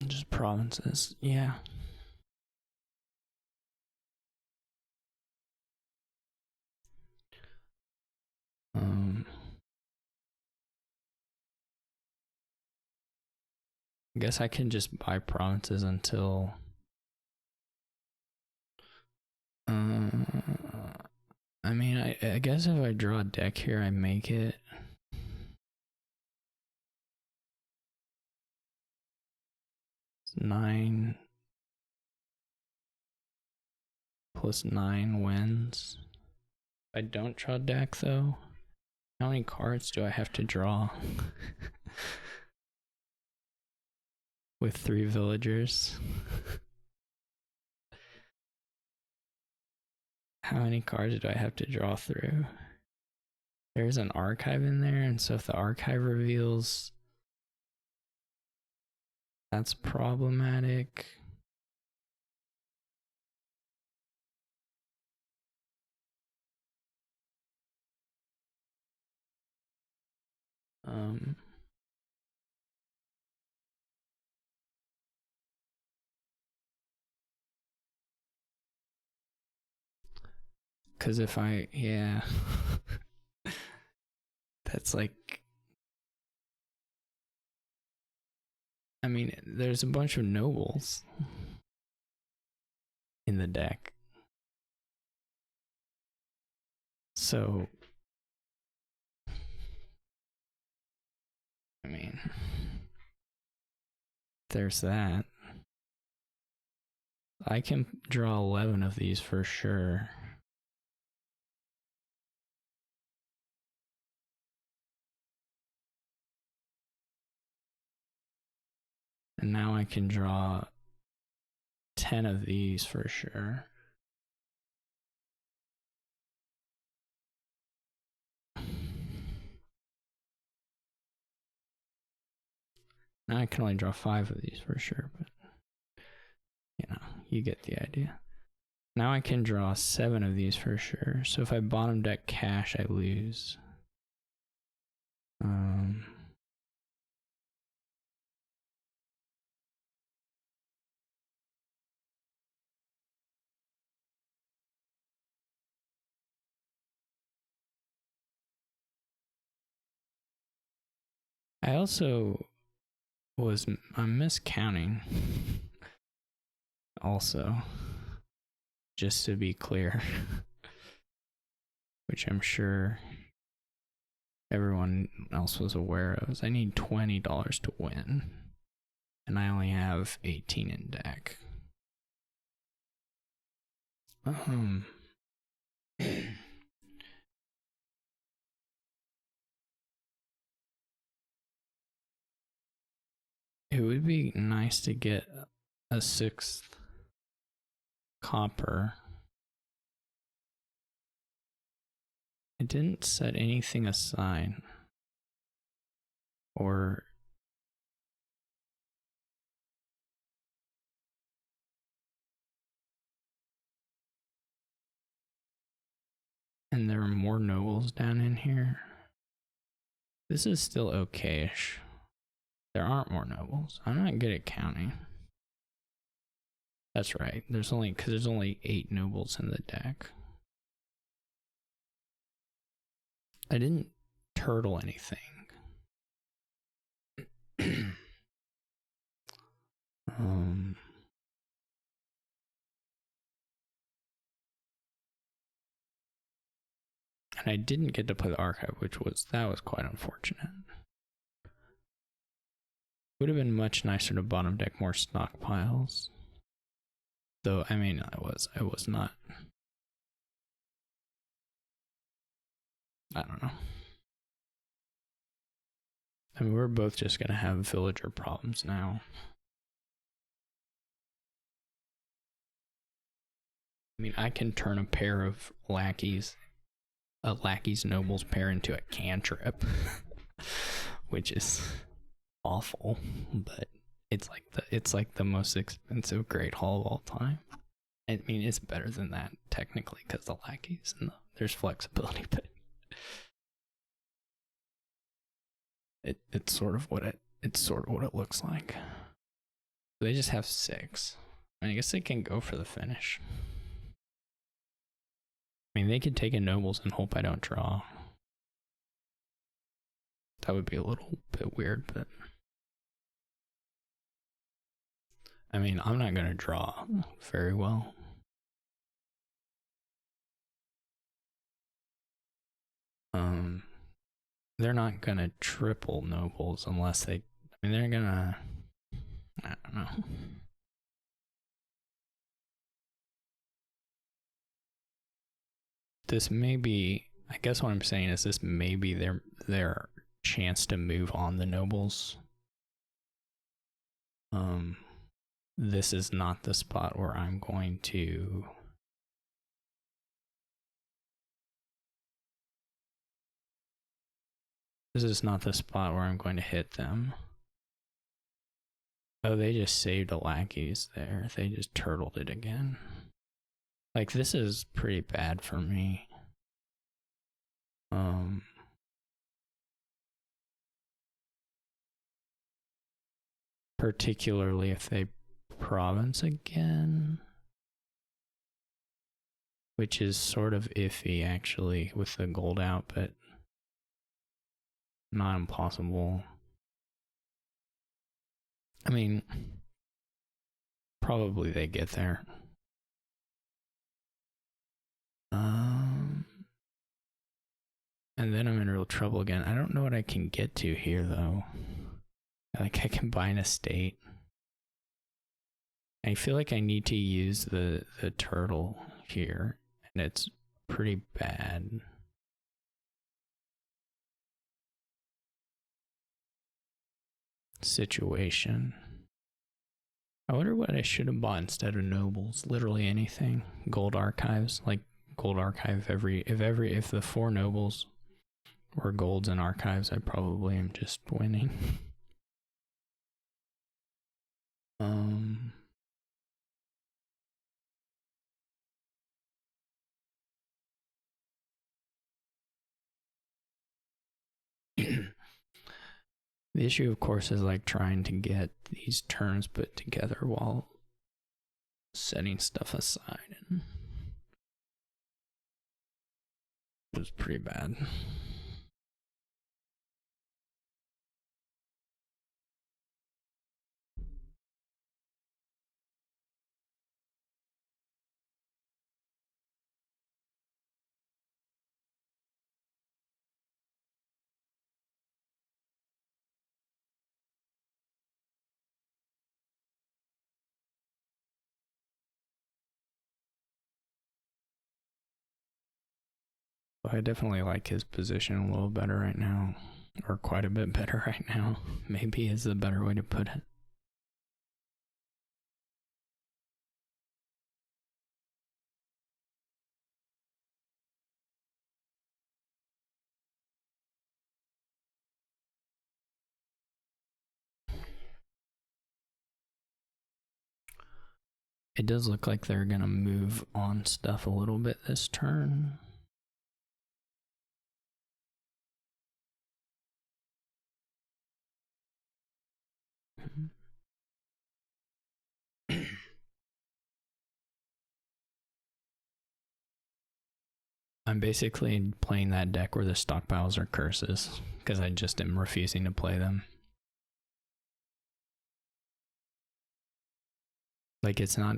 Just provinces, yeah. I guess I can just buy provinces until I mean, I guess if I draw a deck here, I make it. It's 9 plus 9 wins. If I don't draw deck though, how many cards do I have to draw? With 3 villagers. How many cards do I have to draw through? There's an archive in there, and so if the archive reveals, that's problematic. Because if I, yeah. That's like, I mean, there's a bunch of nobles in the deck. So, I mean, there's that. I can draw 11 of these for sure. And now I can draw 10 of these for sure. Now I can only draw 5 of these for sure, but you know, you get the idea. Now I can draw 7 of these for sure. So if I bottom deck cash, I lose. I also I'm miscounting. Also, just to be clear, which I'm sure everyone else was aware of, is I need $20 to win, and I only have 18 in deck. It would be nice to get a 6th copper. It didn't set anything aside. Or and there are more nobles down in here. This is still okay-ish. There aren't more nobles. I'm not good at counting. That's right. There's only 8 nobles in the deck. I didn't turtle anything. And I didn't get to play the archive, that was quite unfortunate. Would have been much nicer to bottom deck more stockpiles. Though, I mean, I was not. I don't know. I mean, we're both just gonna have villager problems now. I mean, I can turn a pair of lackeys, a lackey's nobles pair, into a cantrip, which is awful, but it's like the most expensive Great Hall of all time. I mean, it's better than that technically because the lackeys and there's flexibility, but it's sort of what it looks like. They just have 6. I guess they can go for the finish. I mean, they could take in nobles and hope I don't draw. That would be a little bit weird, but I mean, I'm not going to draw very well. They're not going to triple nobles unless they, I mean, they're going to, I don't know. This may be, I guess what I'm saying is this may be their chance to move on the nobles. This is not the spot where I'm going to hit them. Oh, they just saved a lackeys there. They just turtled it again. Like, this is pretty bad for me. Particularly if they province again, which is sort of iffy actually with the gold out, but not impossible. I mean, probably they get there. And then I'm in real trouble again. I don't know what I can get to here though. Like, I can buy an estate. I feel like I need to use the turtle here, and it's pretty bad. Situation. I wonder what I should have bought instead of nobles. Literally anything. Gold archives, like gold archive if the 4 nobles were golds and archives, I probably am just winning. The issue, of course, is like trying to get these turns put together while setting stuff aside. And it was pretty bad. I definitely like his position a little better right now, or quite a bit better right now. Maybe is the better way to put it. It does look like they're gonna move on stuff a little bit this turn. I'm basically playing that deck where the stockpiles are curses, because I just am refusing to play them. Like, it's not...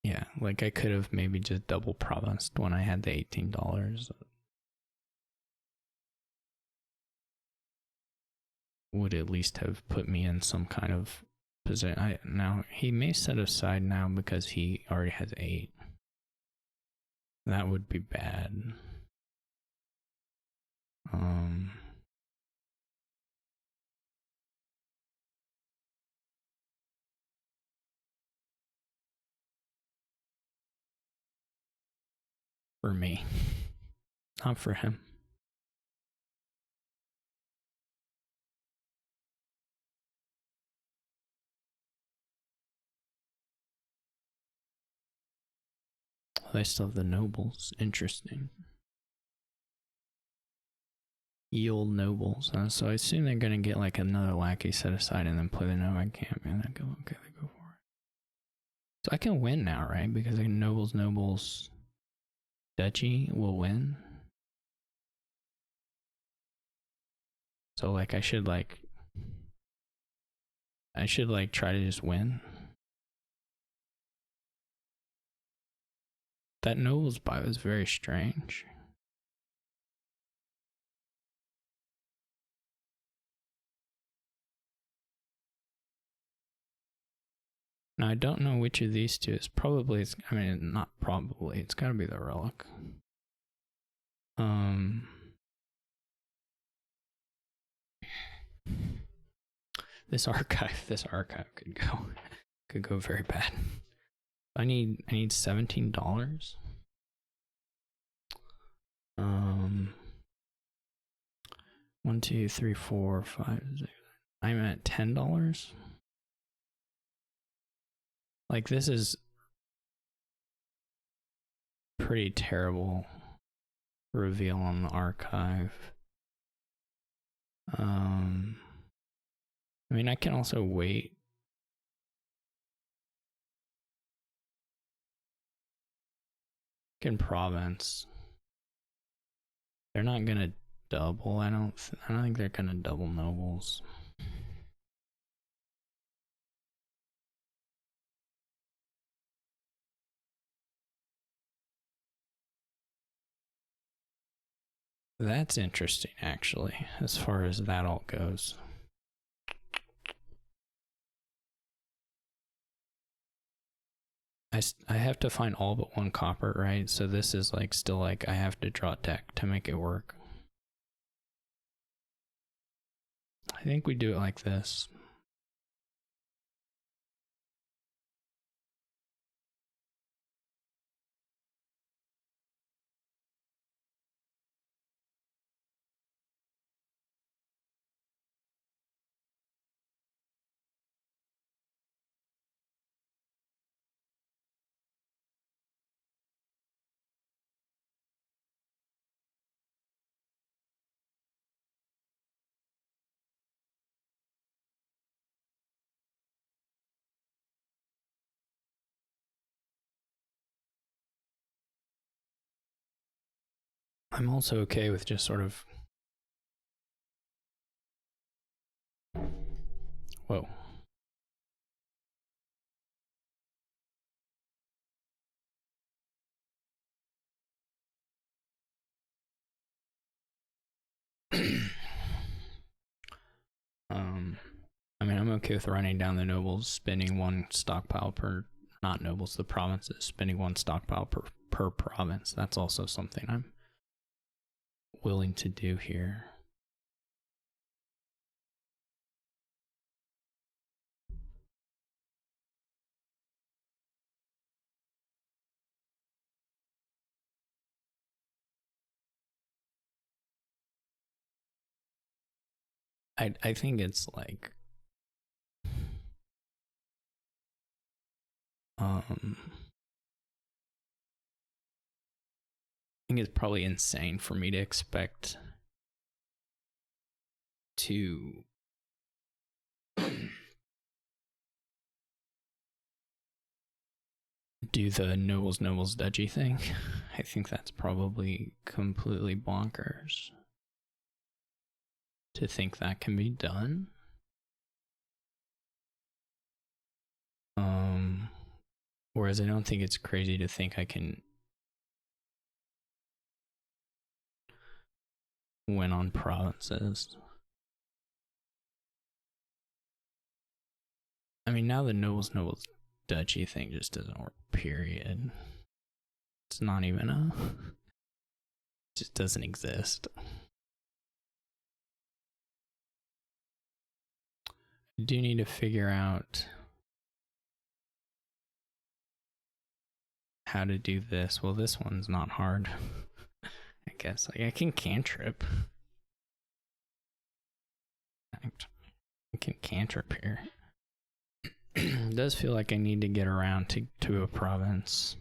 Yeah, like I could have maybe just double provinced when I had the $18. Would at least have put me in some kind of position. Now, he may set aside now because he already has 8. That would be bad. For me. Not for him. They still have the nobles. Interesting. Yield nobles. So I assume they're gonna get like another lackey set aside and then play the nomad camp, and then go, okay, they go for it. So I can win now, right? Because I can nobles duchy will win. So like I should like I should like try to just win. That nobles buy was very strange. Now I don't know which of these two is probably. I mean, not probably. It's got to be the relic. This archive could go very bad. I need $17. 1, 2, 3, 4, 5, 6. I'm at $10. Like, this is pretty terrible reveal on the archive. I mean, I can also wait. In province, they're not gonna double. I don't think they're gonna double nobles. That's interesting, actually, as far as that all goes. I have to find all but 1 copper, right? So this is like still like I have to draw deck to make it work. I think we do it like this. I'm also okay with just sort of... Whoa. I mean, I'm okay with running down the nobles, spending 1 stockpile per... Not nobles, the provinces, spending 1 stockpile per province. That's also something I'm willing to do here. I think it's like... I think it's probably insane for me to expect to do the nobles dudgy thing. I think that's probably completely bonkers to think that can be done. Whereas I don't think it's crazy to think I can win on provinces. I mean, now the nobles duchy thing just doesn't work, period. It's not even a... It just doesn't exist. I do need to figure out how to do this. Well, this one's not hard. I guess like I can cantrip. I can cantrip here. It does feel like I need to get around to a province.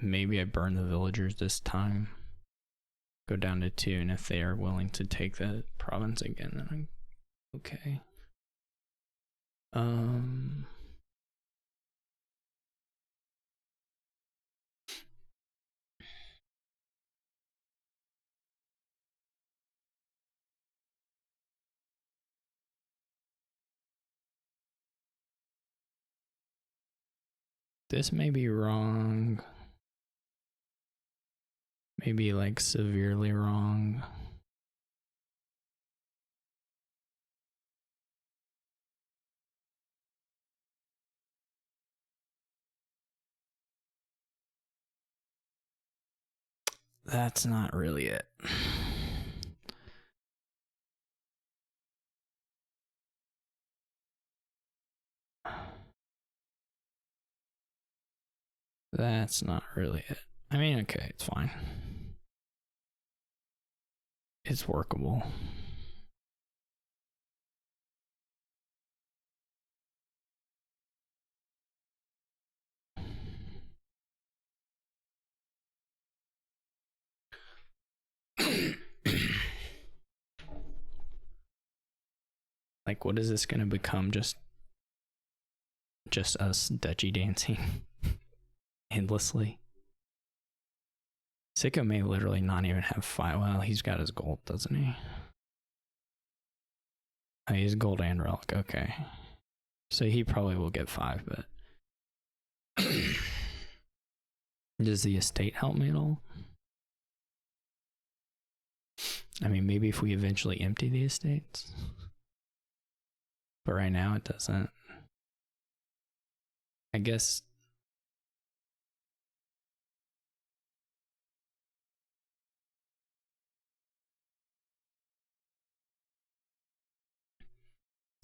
Maybe I burn the villagers this time. Go down to 2, and if they are willing to take the province again, then I'm okay. This may be wrong. Maybe like severely wrong. That's not really it. That's not really it. I mean, okay, it's fine. It's workable. Like, what is this gonna become? Just us Dutchy dancing endlessly. Sicko may literally not even have 5. Well, he's got his gold, doesn't he? Oh, he's gold and relic. Okay, so he probably will get 5, but does the estate help me at all? I mean, maybe if we eventually empty the estates, but right now it doesn't. I guess.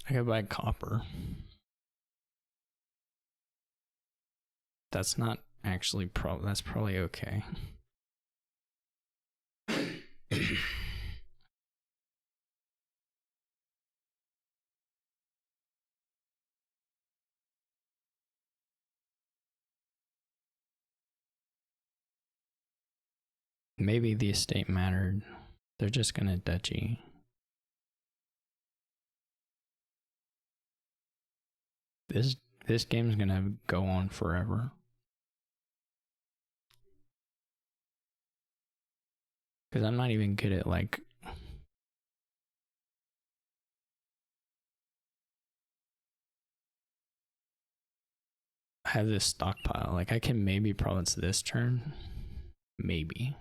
I could buy copper. That's not actually that's probably okay. Maybe the estate mattered. They're just gonna Dutchy. This game's gonna go on forever. Because I'm not even good at like. I have this stockpile. Like I can maybe province this turn. Maybe.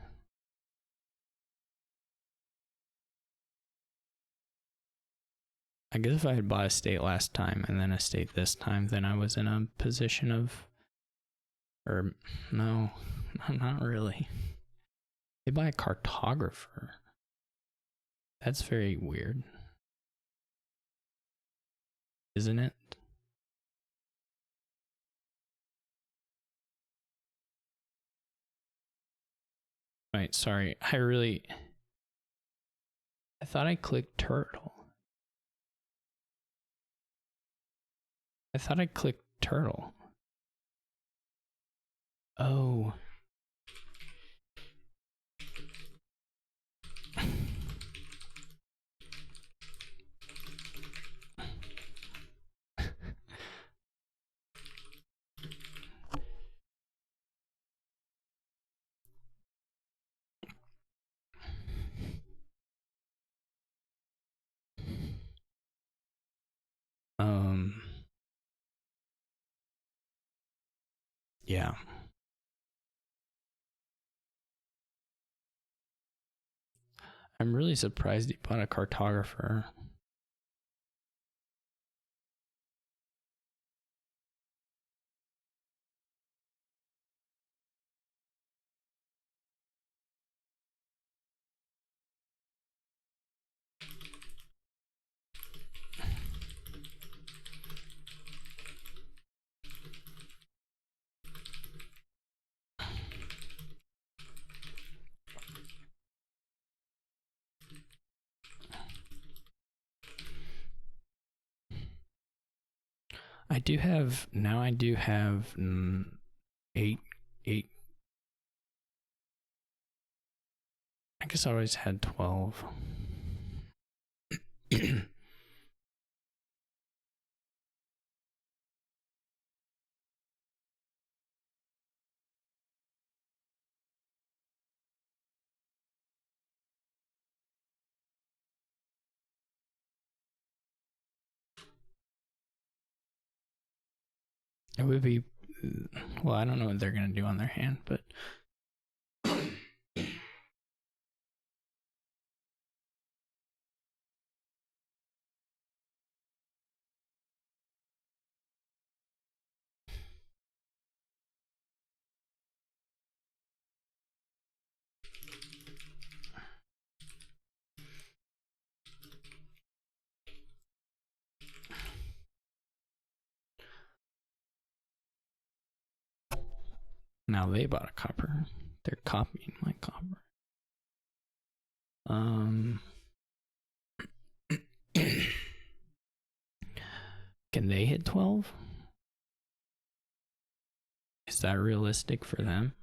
I guess if I had bought a state last time and then a state this time, then I was in a position of. Or, no, not really. They buy a cartographer. That's very weird. Isn't it? Right, sorry. I thought I clicked turtle. I thought I clicked turtle. Oh. Yeah. I'm really surprised he bought a cartographer. I do have 8. I guess I always had 12. It would be well, I don't know what they're gonna do on their hand, but now they bought a copper. They're copying my copper. Can they hit 12? Is that realistic for them?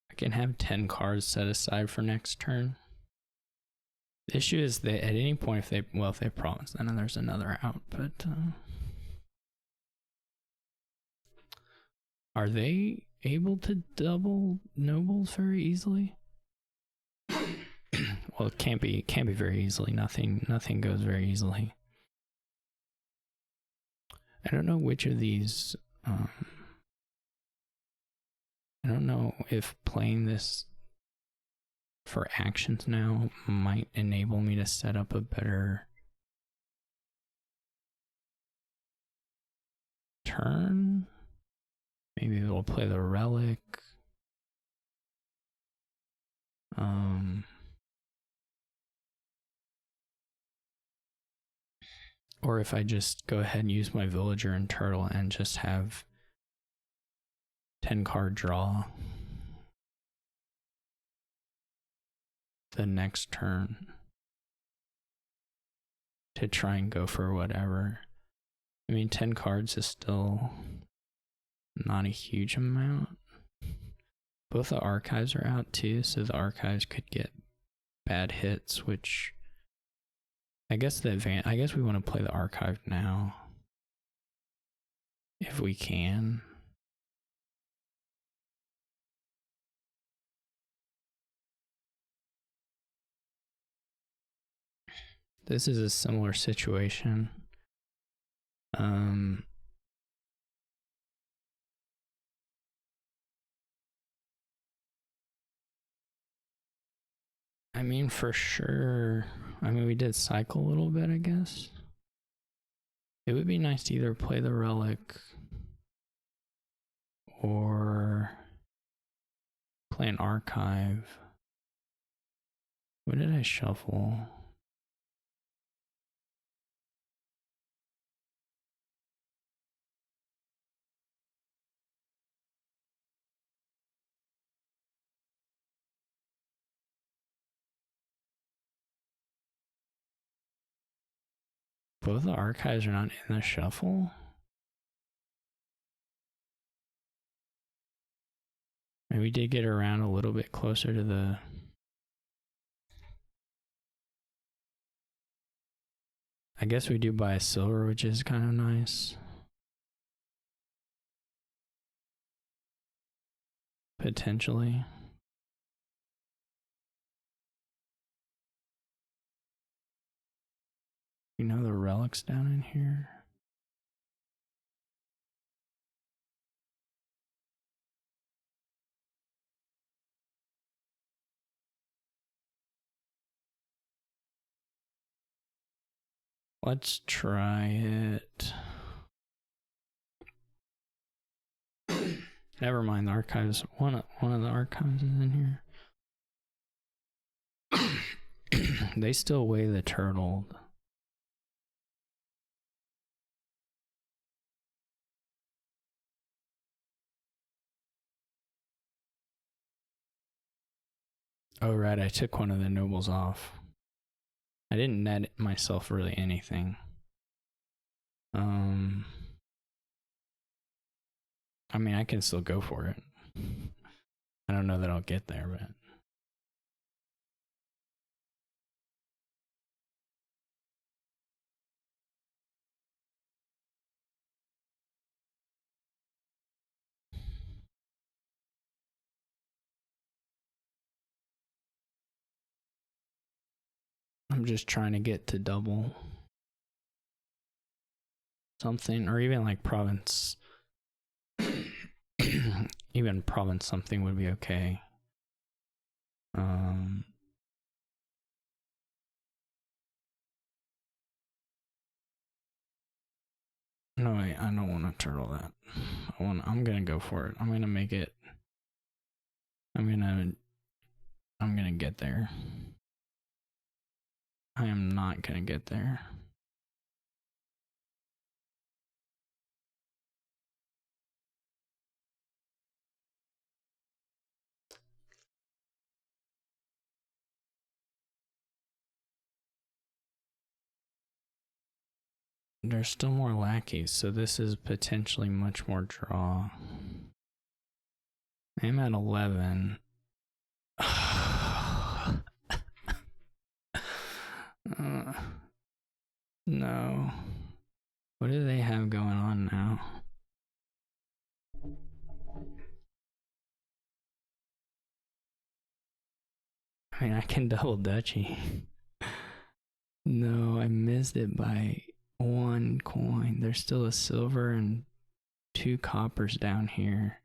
I can have 10 cards set aside for next turn. The issue is that at any point, if they promise, then there's another out. But are they able to double nobles very easily? Well, it can't be very easily. Nothing goes very easily. I don't know which of these. I don't know if playing this for actions now might enable me to set up a better turn. Maybe we'll play the relic. Or if I just go ahead and use my villager and turtle and just have 10 card draw the next turn to try and go for whatever. I mean, 10 cards is still not a huge amount. Both the archives are out too, so the archives could get bad hits, which I guess I guess we want to play the archive now if we can. This is a similar situation. I mean, for sure. I mean, we did cycle a little bit, I guess. It would be nice to either play the relic or play an archive. What did I shuffle? Both the archives are not in the shuffle. And we did get around a little bit closer to the... I guess we do buy a silver, which is kind of nice. Potentially. You know the relics down in here? Let's try it. Never mind, the archives. One of the archives is in here. They still weigh the turtle. Oh right, I took one of the nobles off. I didn't net myself really anything. I mean, I can still go for it. I don't know that I'll get there, but... I'm just trying to get to double something, or even like province. Even province something would be okay. No, I don't want to turtle that. I'm gonna go for it. I'm gonna make it. I'm gonna get there. I am not gonna get there. There's still more lackeys, so this is potentially much more draw. I'm at 11. No. What do they have going on now? I mean, I can double Dutchy. No, I missed it by 1 coin. There's still a silver and 2 coppers down here.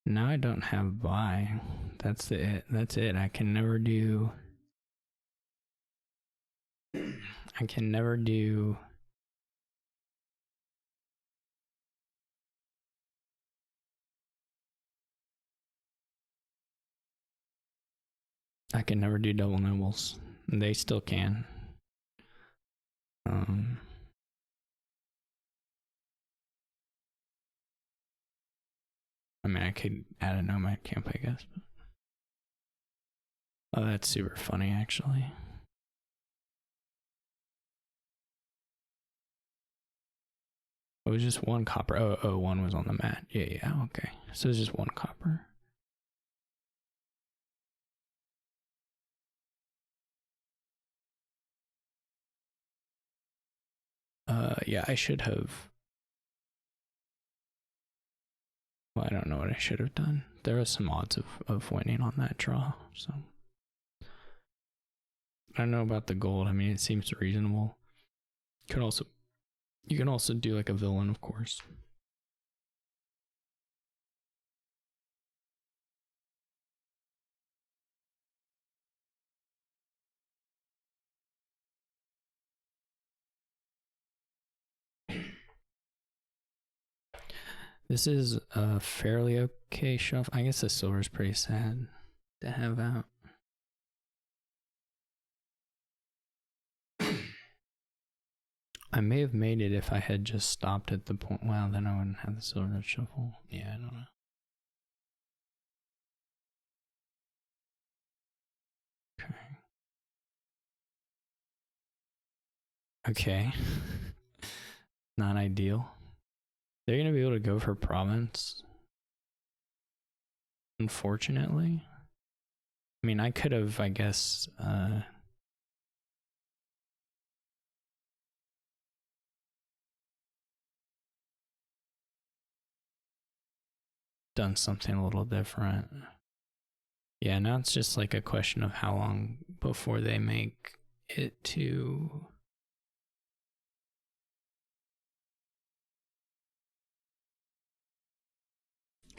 Now I don't have buy. That's it. That's it. I can never do. I can never do. I can never do double nobles. They still can. I mean, I could add a nomad camp, I guess. But... Oh, that's super funny, actually. It was just 1 copper. Oh, 1 was on the mat. Yeah, okay. So it's just 1 copper. Yeah, I should have. Well, I don't know what I should have done. There was some odds of winning on that draw, so. I don't know about the gold. I mean, it seems reasonable. You can also do like a villain, of course. This is a fairly okay shuffle. I guess the silver is pretty sad to have out. I may have made it if I had just stopped at the point. Well, then I wouldn't have the silver shuffle. Yeah, I don't know. Okay. Not ideal. They're going to be able to go for province. Unfortunately. I mean, I could have, I guess, done something a little different. Yeah, now it's just like a question of how long before they make it to...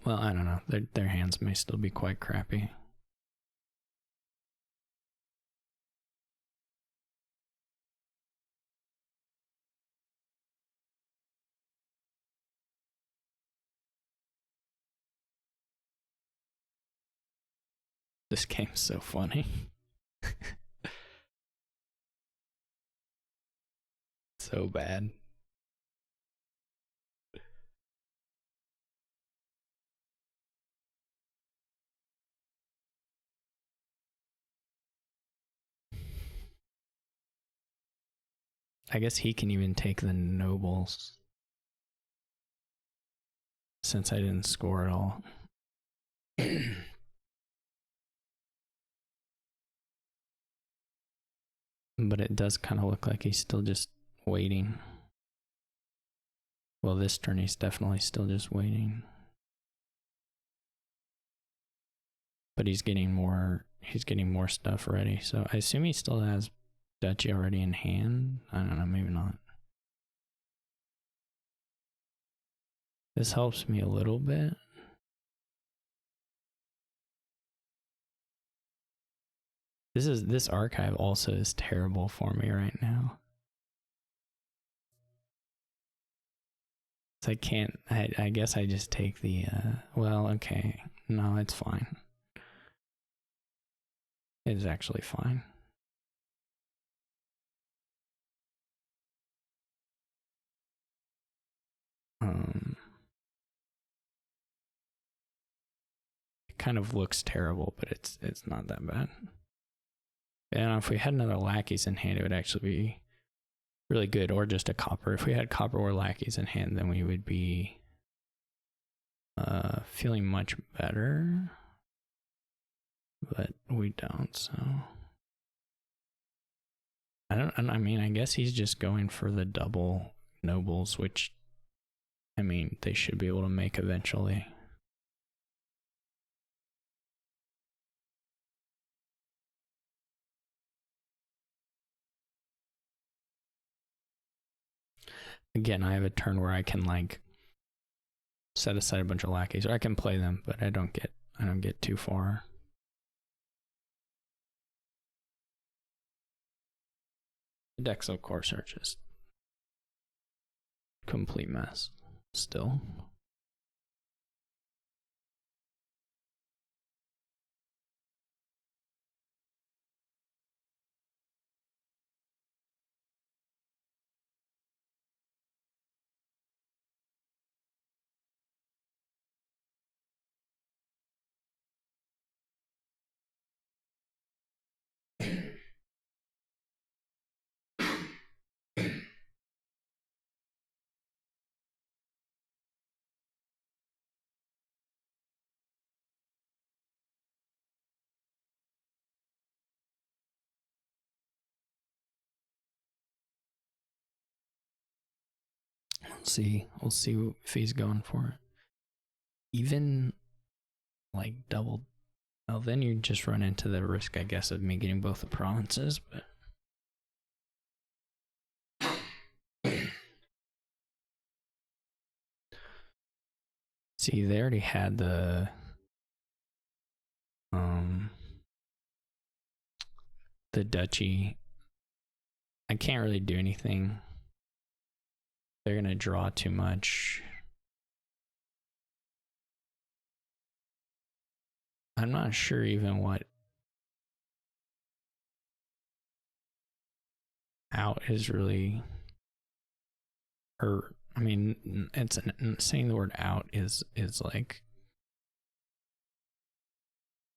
Well, I don't know. Their hands may still be quite crappy. This game's so funny. So bad. I guess he can even take the nobles. Since I didn't score at all. But it does kind of look like he's still just waiting. Well, this turn he's definitely still just waiting. But he's getting more stuff ready. So I assume he still has duchy already in hand. I don't know, maybe not. This helps me a little bit. This archive also is terrible for me right now. So I guess I just take the, well, okay. No, it's fine. It's actually fine. It kind of looks terrible, but it's not that bad. And if we had another lackeys in hand, it would actually be really good, or just a copper. If we had copper or lackeys in hand, then we would be feeling much better. But we don't, so I mean, I guess he's just going for the double nobles, which, I mean, they should be able to make eventually. Again, I have a turn where I can like set aside a bunch of lackeys, or I can play them, but I don't get too far. The decks, of course, are just complete mess still. We'll see if he's going for it. Even like double, well, then you just run into the risk, I guess, of me getting both the provinces, but see, they already had the duchy. I can't really do anything. They're gonna draw too much. I'm not sure even what out is really, or I mean, saying the word out is like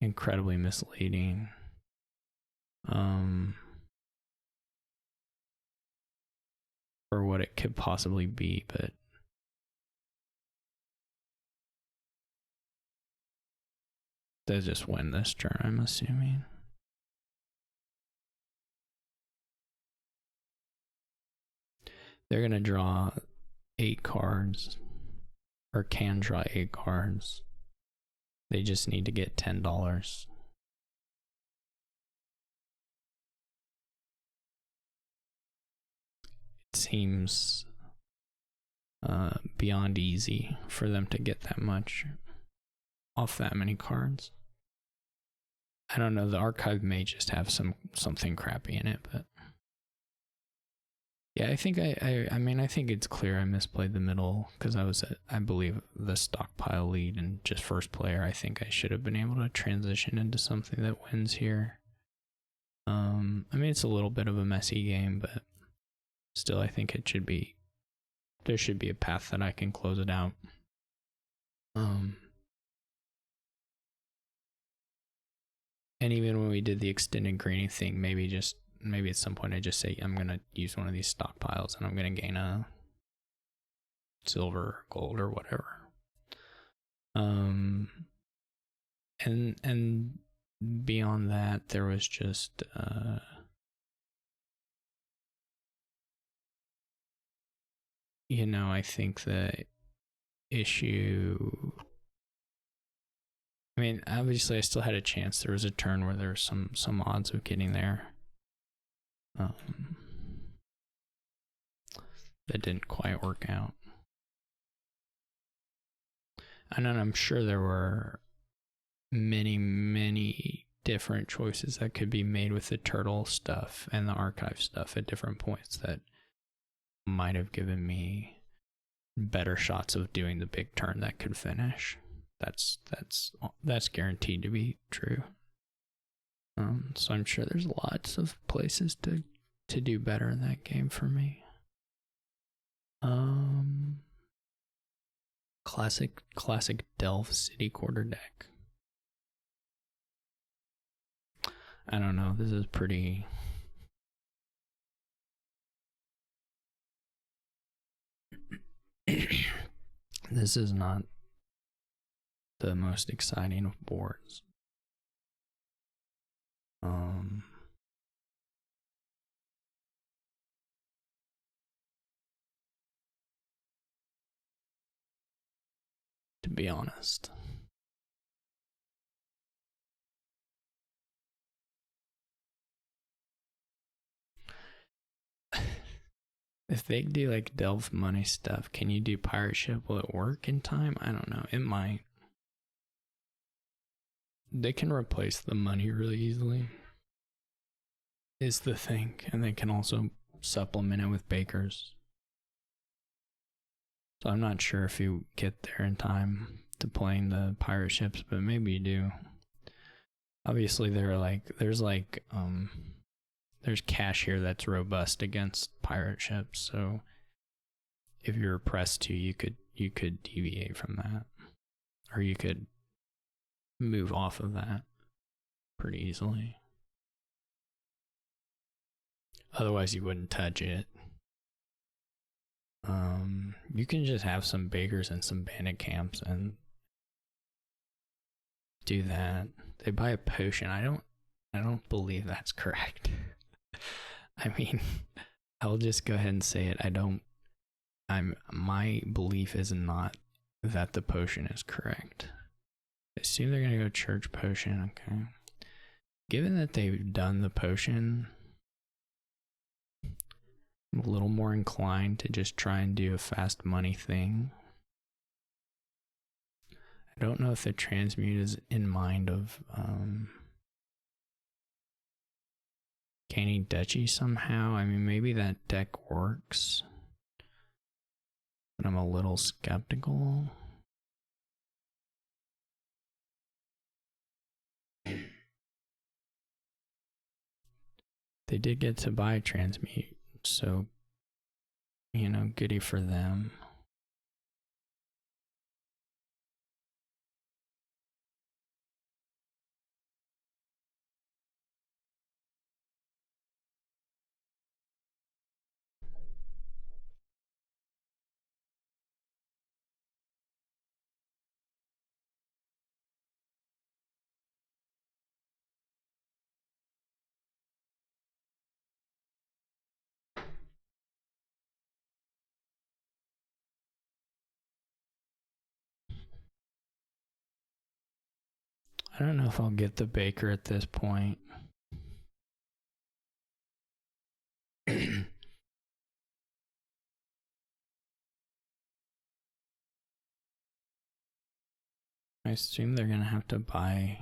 incredibly misleading. For what it could possibly be, but they just win this turn, I'm assuming. They're gonna draw 8 cards, or can draw 8 cards. They just need to get $10. It seems beyond easy for them to get that much off that many cards. I don't know, the archive may just have something crappy in it, but yeah, I think I mean, I think it's clear I misplayed the middle because I was at, I believe, the stockpile lead and just first player. I think I should have been able to transition into something that wins here. I mean, it's a little bit of a messy game, but still, I think it should be, there should be a path that I can close it out. And even when we did the extended greening thing, maybe just maybe at some point I just say I'm gonna use one of these stockpiles and I'm gonna gain a silver or gold or whatever. And beyond that, there was just you know, I think the issue, I mean, obviously I still had a chance. There was a turn where there was some odds of getting there. That didn't quite work out. And then I'm sure there were many different choices that could be made with the turtle stuff and the archive stuff at different points that might have given me better shots of doing the big turn that could finish. That's guaranteed to be true. So I'm sure there's lots of places to do better in that game for me. Classic Delve City Quarter deck. I don't know, this is pretty... This is not the most exciting of boards. To be honest. If they do like Delve money stuff, can you do pirate ship? Will it work in time? I don't know. It might. They can replace the money really easily, is the thing. And they can also supplement it with bakers. So I'm not sure if you get there in time to playing the pirate ships, but maybe you do. Obviously there's cash here that's robust against pirate ships, so if you're pressed to, you could deviate from that, or you could move off of that pretty easily. Otherwise you wouldn't touch it. You can just have some bakers and some bandit camps and do that. They buy a potion. I don't believe that's correct. I mean, I'll just go ahead and say it. My belief is not that the potion is correct. I assume they're gonna go church potion, okay. Given that they've done the potion, I'm a little more inclined to just try and do a fast money thing. I don't know if the transmute is in mind of gaining duchy somehow. I mean, maybe that deck works, but I'm a little skeptical. They did get to buy transmute, so, you know, goody for them. I don't know if I'll get the baker at this point. I assume they're gonna have to buy,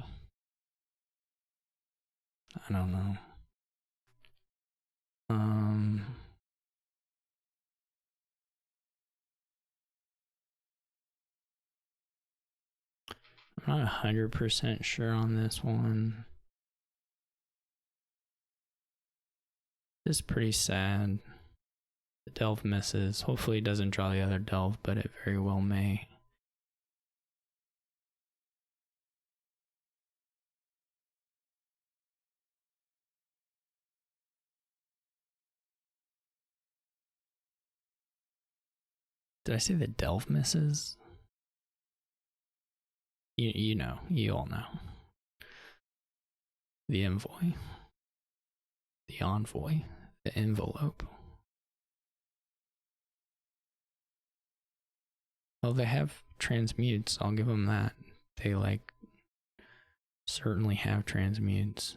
I don't know. I'm not 100% sure on this one. This is pretty sad. The delve misses. Hopefully it doesn't draw the other delve, but it very well may. Did I say the delve misses? You know, you all know. The envoy, the envoy, the envelope. Well, they have transmutes, I'll give them that. They, like, certainly have transmutes.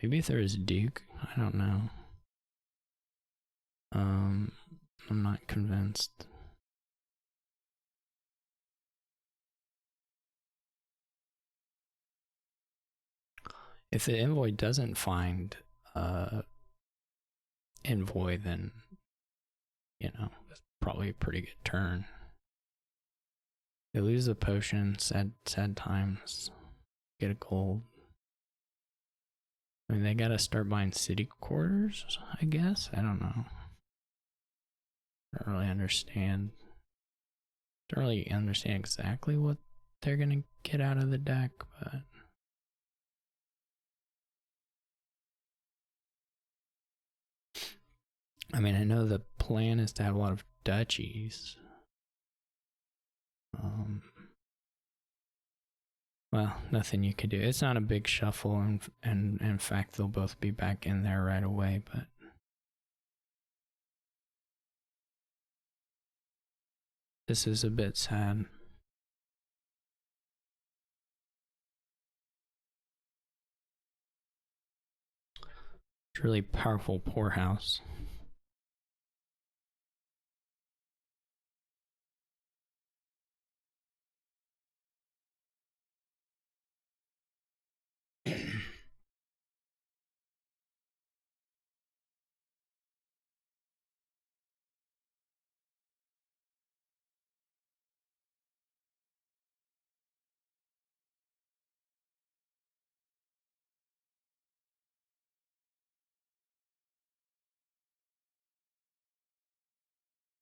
Maybe if there is Duke, I don't know. I'm not convinced. If the envoy doesn't find envoy, then, you know, that's probably a pretty good turn. They lose the potion, sad times. Get a gold. I mean, they gotta start buying city quarters, I guess? I don't know. I don't really understand. Don't really understand exactly what they're gonna get out of the deck, but... I mean, I know the plan is to have a lot of duchies. Well, nothing you could do. It's not a big shuffle, and in fact, they'll both be back in there right away, but... This is a bit sad. It's a really powerful poorhouse.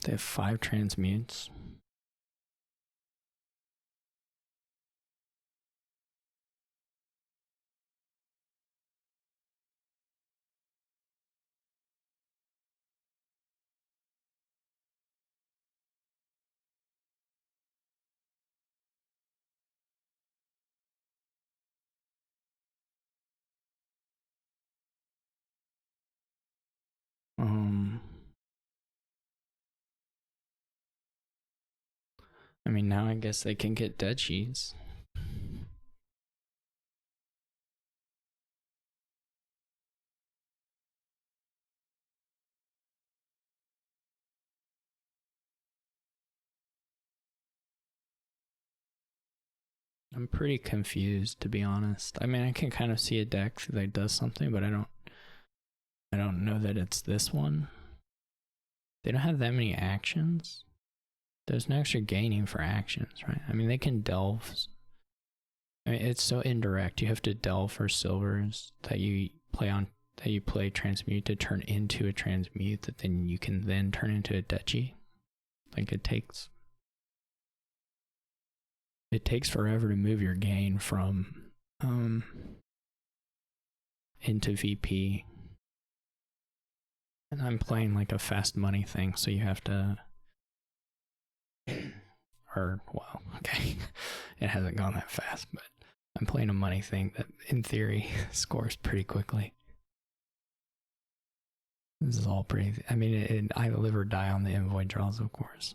They have 5 transmutes. I mean, now I guess they can get duchies. I'm pretty confused, to be honest. I mean, I can kind of see a deck that does something, but I don't know that it's this one. They don't have that many actions. There's no extra gaining for actions, right? I mean, they can delve. I mean, it's so indirect. You have to delve for silvers that you play transmute to turn into a transmute that then you can then turn into a duchy. Like, it takes forever to move your gain from into VP. And I'm playing like a fast money thing, so you have to well, okay. It hasn't gone that fast, but I'm playing a money thing that in theory scores pretty quickly. This is all pretty, I mean, I live or die on the envoy draws, of course.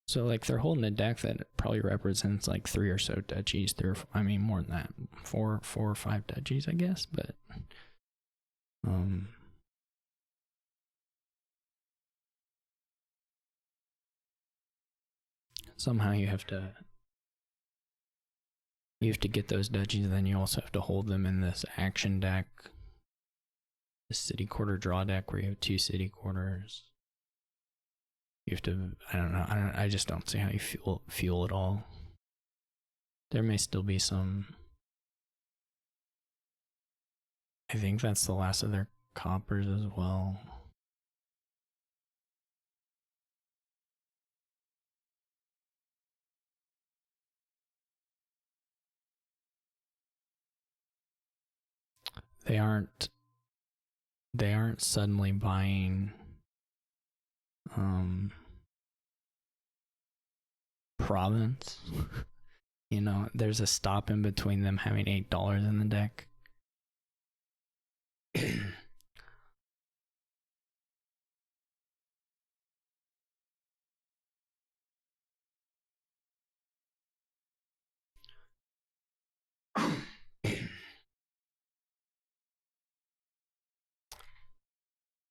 So, like, they're holding a deck that probably represents like 3 or so duchies. I mean, more than that, 4 or 5 duchies, I guess. But somehow you have to get those duchies, and then you also have to hold them in this action deck, the city quarter draw deck, where you have 2 city quarters. You have to, I don't know, I just don't see how you fuel it all. There may still be some. I think that's the last of their coppers as well. they aren't suddenly buying province. You know, there's a stop in between them having $8 in the deck.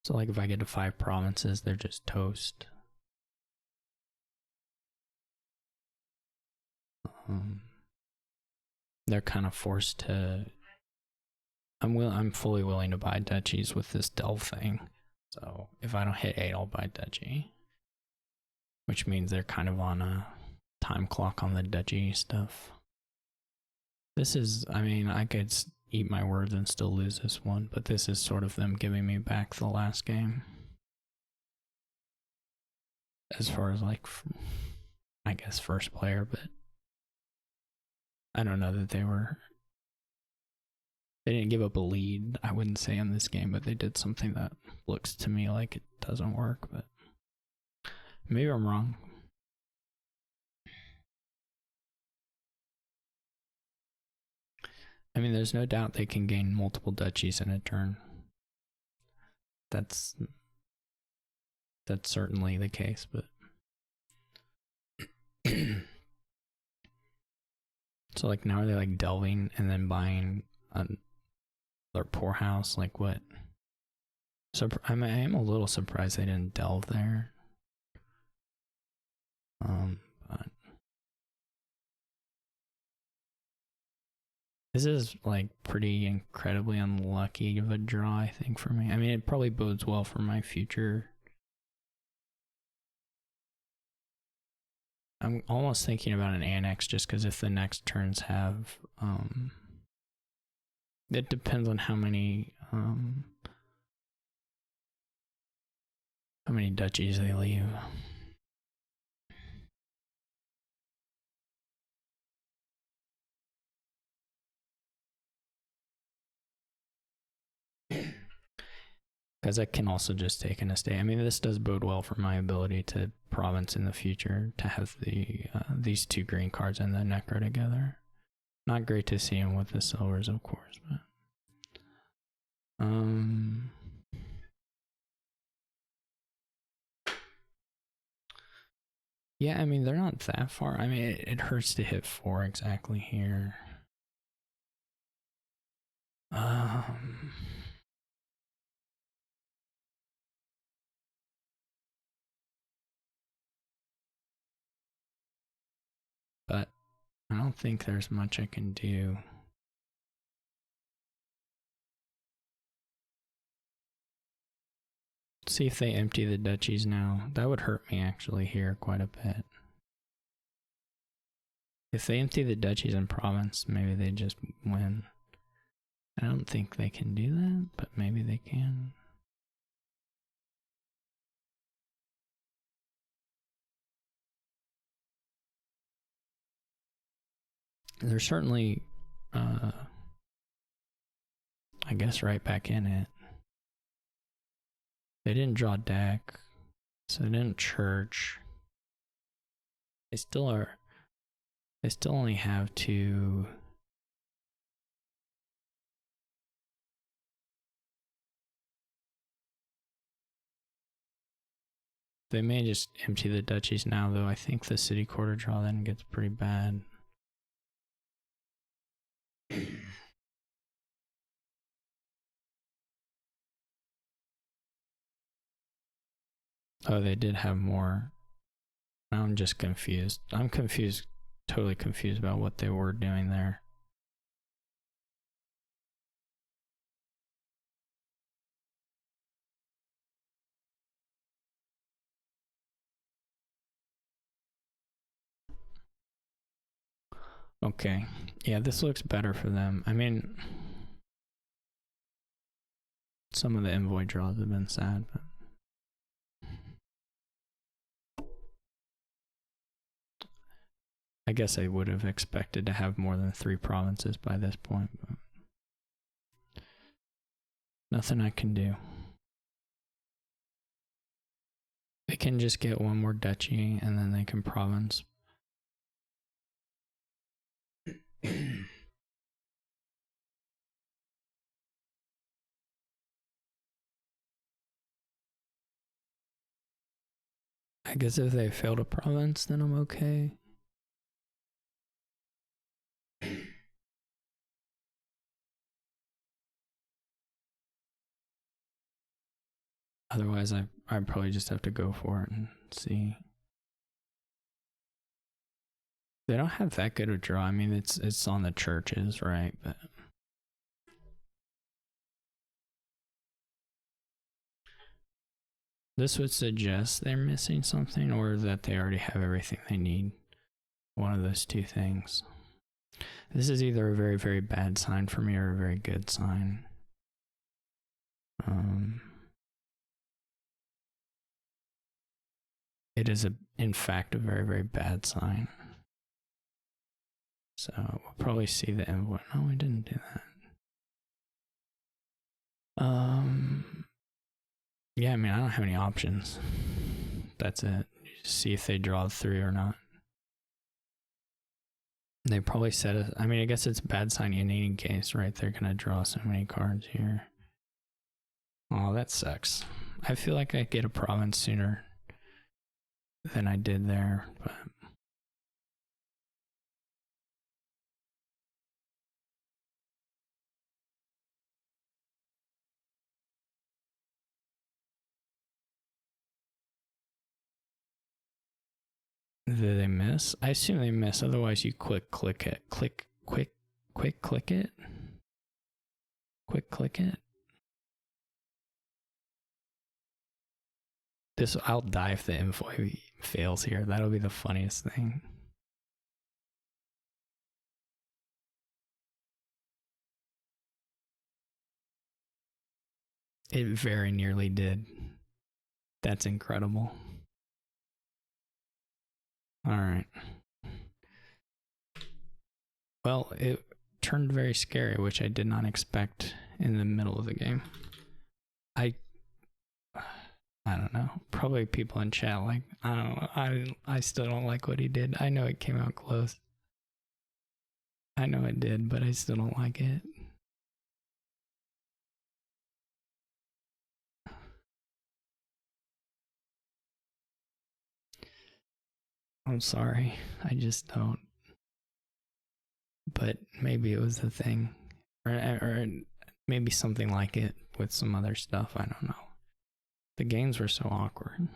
So like if I get to 5 provinces, they're just toast. They're kind of forced to. I'm fully willing to buy duchies with this delve thing. So if I don't hit 8, I'll buy duchy. Which means they're kind of on a time clock on the duchy stuff. This is, I mean, I could eat my words and still lose this one, but this is sort of them giving me back the last game. As far as like, I guess first player, but I don't know that they didn't give up a lead, I wouldn't say, in this game, but they did something that looks to me like it doesn't work, but maybe I'm wrong. I mean, there's no doubt they can gain multiple duchies in a turn. That's certainly the case, but so like now are they like delving and then buying their poorhouse? Like what? So I am a little surprised they didn't delve there. But this is like pretty incredibly unlucky of a draw, I think, for me. I mean, it probably bodes well for my future. I'm almost thinking about an annex just because if the next turns have, it depends on how many duchies they leave. Because I can also just take an estate. I mean, this does bode well for my ability to province in the future, to have the these 2 green cards and the necro together. Not great to see him with the silvers, of course, but yeah, I mean, they're not that far. I mean, it hurts to hit 4 exactly here. But I don't think there's much I can do. See if they empty the duchies now. That would hurt me actually here quite a bit. If they empty the duchies and province, maybe they just win. I don't think they can do that, but maybe they can. They're certainly, I guess, right back in it. They didn't draw deck, so they didn't church. They still are. They still only have 2. They may just empty the duchies now, though. I think the city quarter draw then gets pretty bad. Oh, they did have more. Now I'm just confused. I'm confused, totally confused about what they were doing there. Okay, yeah, this looks better for them. I mean, some of the envoy draws have been sad, but I guess I would have expected to have more than 3 provinces by this point. But Nothing I can do. They can just get one more duchy and then they can province. I guess if they fail to province, then I'm okay. Otherwise, I probably just have to go for it and see. They don't have that good a draw. I mean, it's on the churches, right? But this would suggest they're missing something, or that they already have everything they need. One of those two things. This is either a very, very bad sign for me or a very good sign. It is, in fact, a very, very bad sign. So we'll probably see the envoy. No, we didn't do that. Yeah, I mean, I don't have any options. That's it. See if they draw 3 or not. They probably set it. I mean, I guess it's a bad sign in any case, right? They're gonna draw so many cards here. Oh, that sucks. I feel like I get a province sooner than I did there, but did they miss? I assume they miss. Otherwise, you click it. Click it. Quick click it. I'll die if the envoy fails here. That'll be the funniest thing. It very nearly did. That's incredible. Alright. Well, it turned very scary, which I did not expect in the middle of the game. I don't know. Probably people in chat like, I don't know. I still don't like what he did. I know it came out close. I know it did, but I still don't like it. I'm sorry. I just don't. But maybe it was the thing. Or maybe something like it with some other stuff. I don't know. The games were so awkward.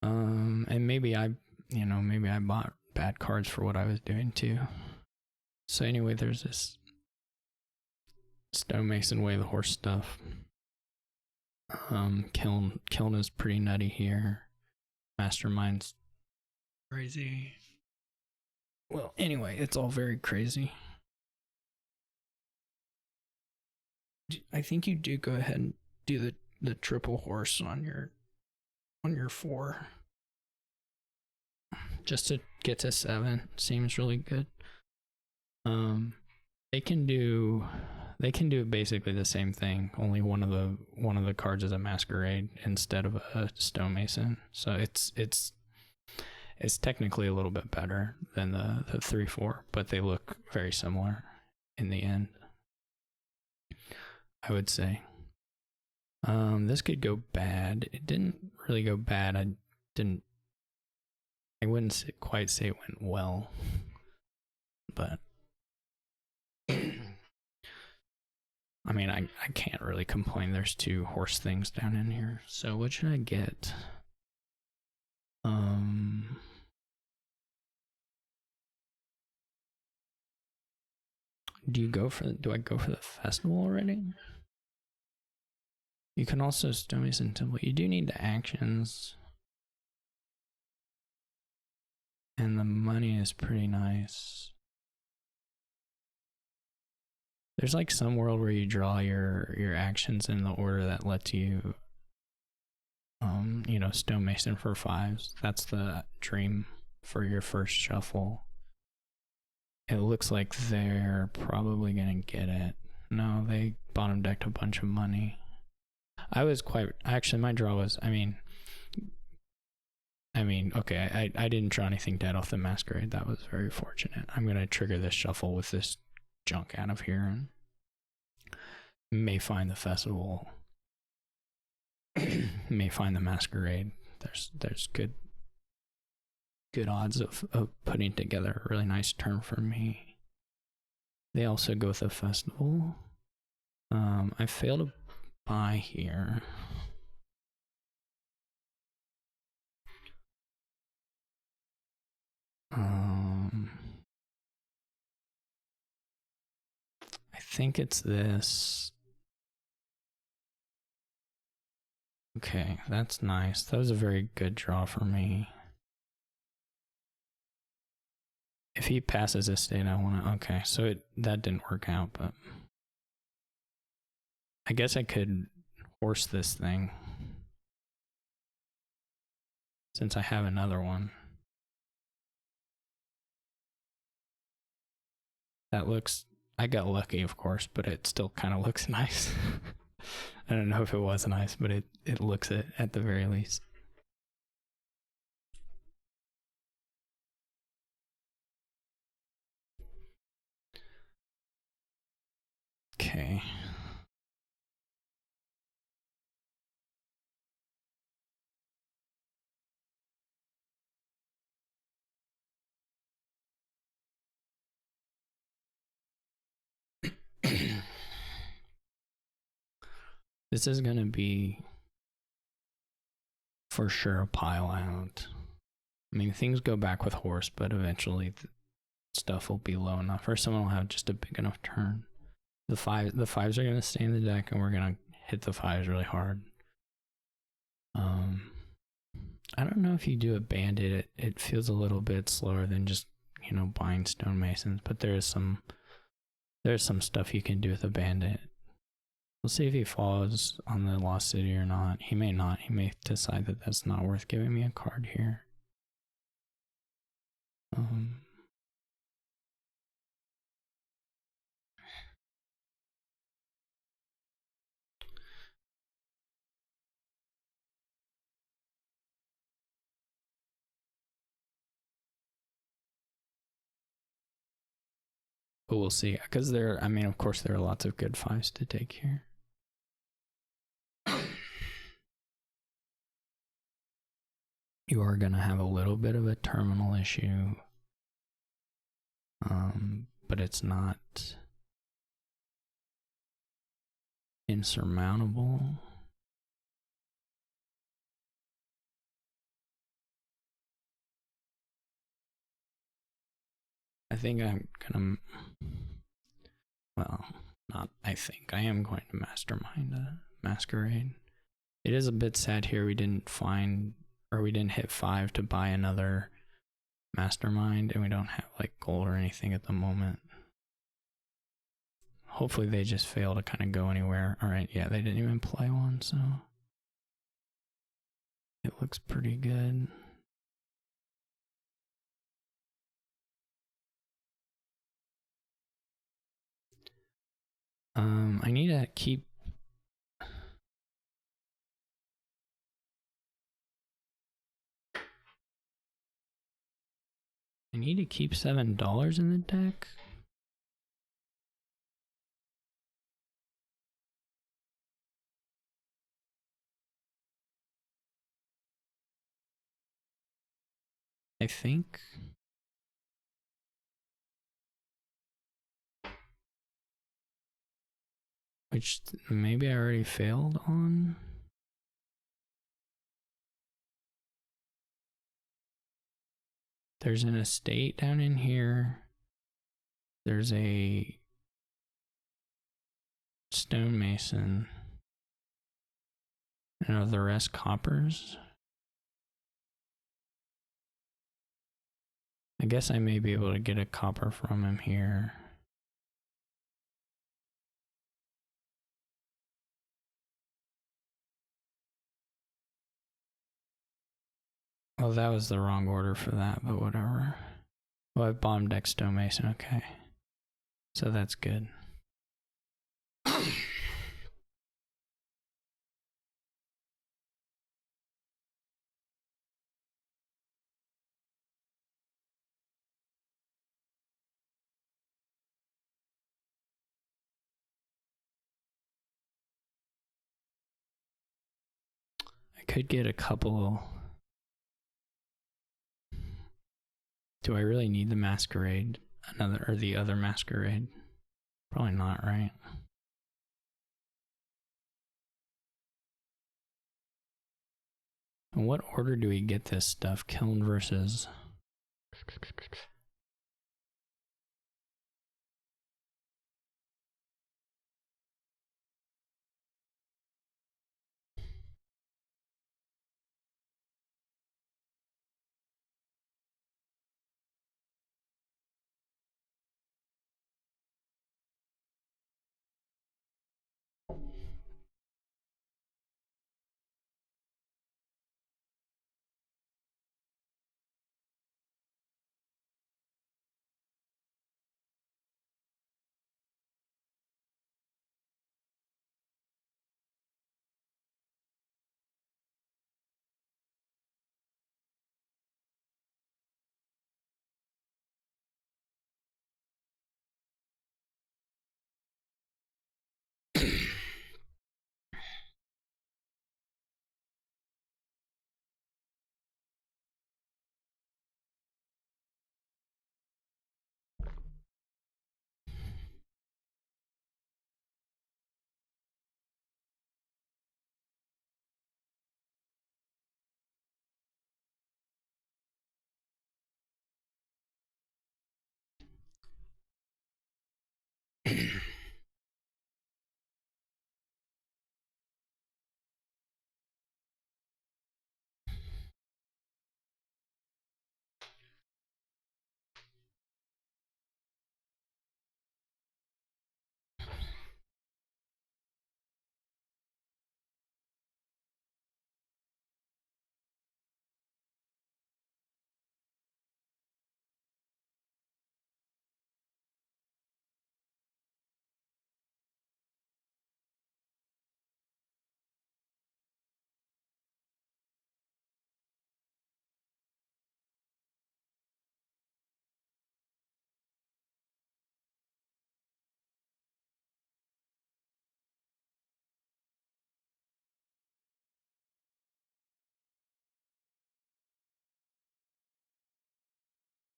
And maybe I bought bad cards for what I was doing too. So anyway, there's this Stonemason Way of the Horse stuff. Kiln is pretty nutty here. Mastermind's crazy. Well, anyway, it's all very crazy. I think you do go ahead and do the triple horse on your 4. Just to get to 7 seems really good. They can do basically the same thing, only one of the cards is a masquerade instead of a stonemason. So it's technically a little bit better than the 3/4, but they look very similar in the end, I would say. This could go bad. It didn't really go bad. I wouldn't quite say it went well, but I mean, I can't really complain. There's 2 horse things down in here. So what should I get? Do I go for the festival already? You can also stonemason temple. You do need the actions. And the money is pretty nice. There's like some world where you draw your actions in the order that lets you stonemason for 5s. That's the dream for your first shuffle. It looks like they're probably gonna get it. No, they bottom decked a bunch of money. I was quite actually. My draw was. Okay. I didn't draw anything dead off the masquerade. That was very fortunate. I'm gonna trigger this shuffle with this junk out of here and may find the festival. May find the masquerade. There's good odds of putting together a really nice turn for me. They also go with the festival. I failed to buy here. I think it's this. Okay, that's nice. That was a very good draw for me. If he passes this state, I want to. Okay, so that didn't work out, but I guess I could horse this thing since I have another one. That looks. I got lucky, of course, but it still kind of looks nice. I don't know if it was nice, but it looks it at the very least. Okay. This is gonna be for sure a pile out. I mean, things go back with horse, but eventually stuff will be low enough, or someone will have just a big enough turn. The fives are gonna stay in the deck, and we're gonna hit the fives really hard. I don't know if you do a bandit, it feels a little bit slower than just buying stonemasons, but there's some stuff you can do with a bandit. We'll see if he falls on the Lost City or not. He may not. He may decide that that's not worth giving me a card here. But we'll see, because of course there are lots of good fives to take here. You are going to have a little bit of a terminal issue, but it's not insurmountable. I think I'm gonna, well, not I think, I am going to mastermind a masquerade. It is a bit sad here we didn't hit 5 to buy another mastermind, and we don't have like gold or anything at the moment. Hopefully they just fail to kind of go anywhere. Alright, yeah, they didn't even play one, so it looks pretty good. I need to keep $7 in the deck. I think. Which maybe I already failed on. There's an estate down in here. There's a stonemason. And are the rest coppers? I guess I may be able to get a copper from him here. Oh, that was the wrong order for that, but whatever. Oh, I bombed deck stonemason, okay. So that's good. could get a couple. Do I really need the masquerade? The other masquerade? Probably not, right? In what order do we get this stuff? Kiln versus...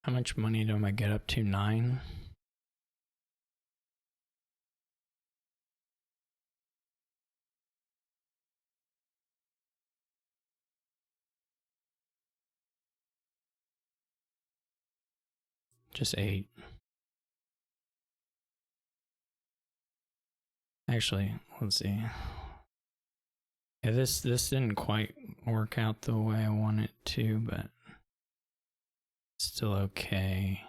How much money do I get up to? 9? Just 8. Actually, let's see. Yeah, this didn't quite work out the way I want it to, but still okay.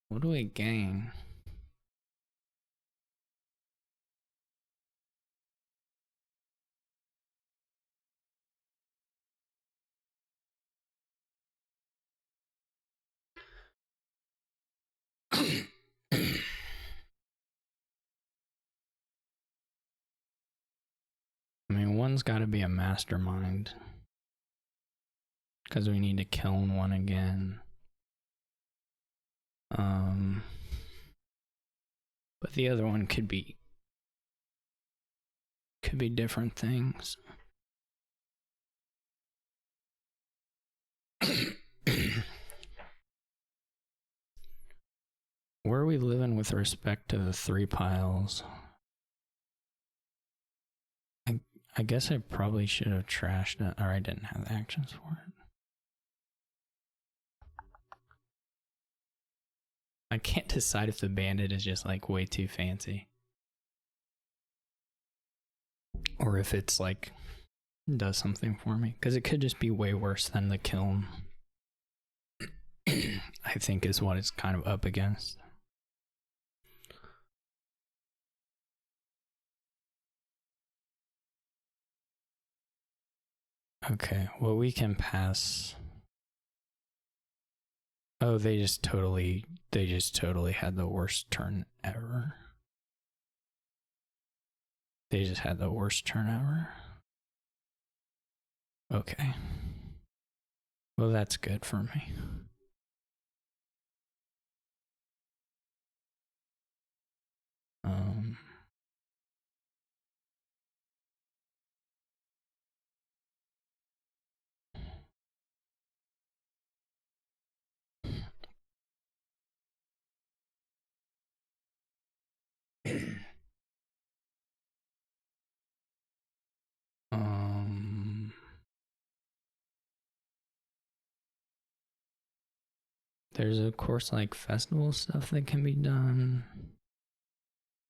What do we gain? I mean, one's got to be a mastermind. Because we need to kiln one again. But the other one could be different things. Where are we living with respect to the 3 piles? I guess I probably should have trashed it, or I didn't have the actions for it. I can't decide if the bandit is just like way too fancy. Or if it's like, does something for me. Because it could just be way worse than the kiln. I think is what it's kind of up against. Okay, well, we can pass. Oh, they just totally had the worst turn ever. They just had the worst turn ever. Okay. Well, that's good for me. Um, there's of course like festival stuff that can be done.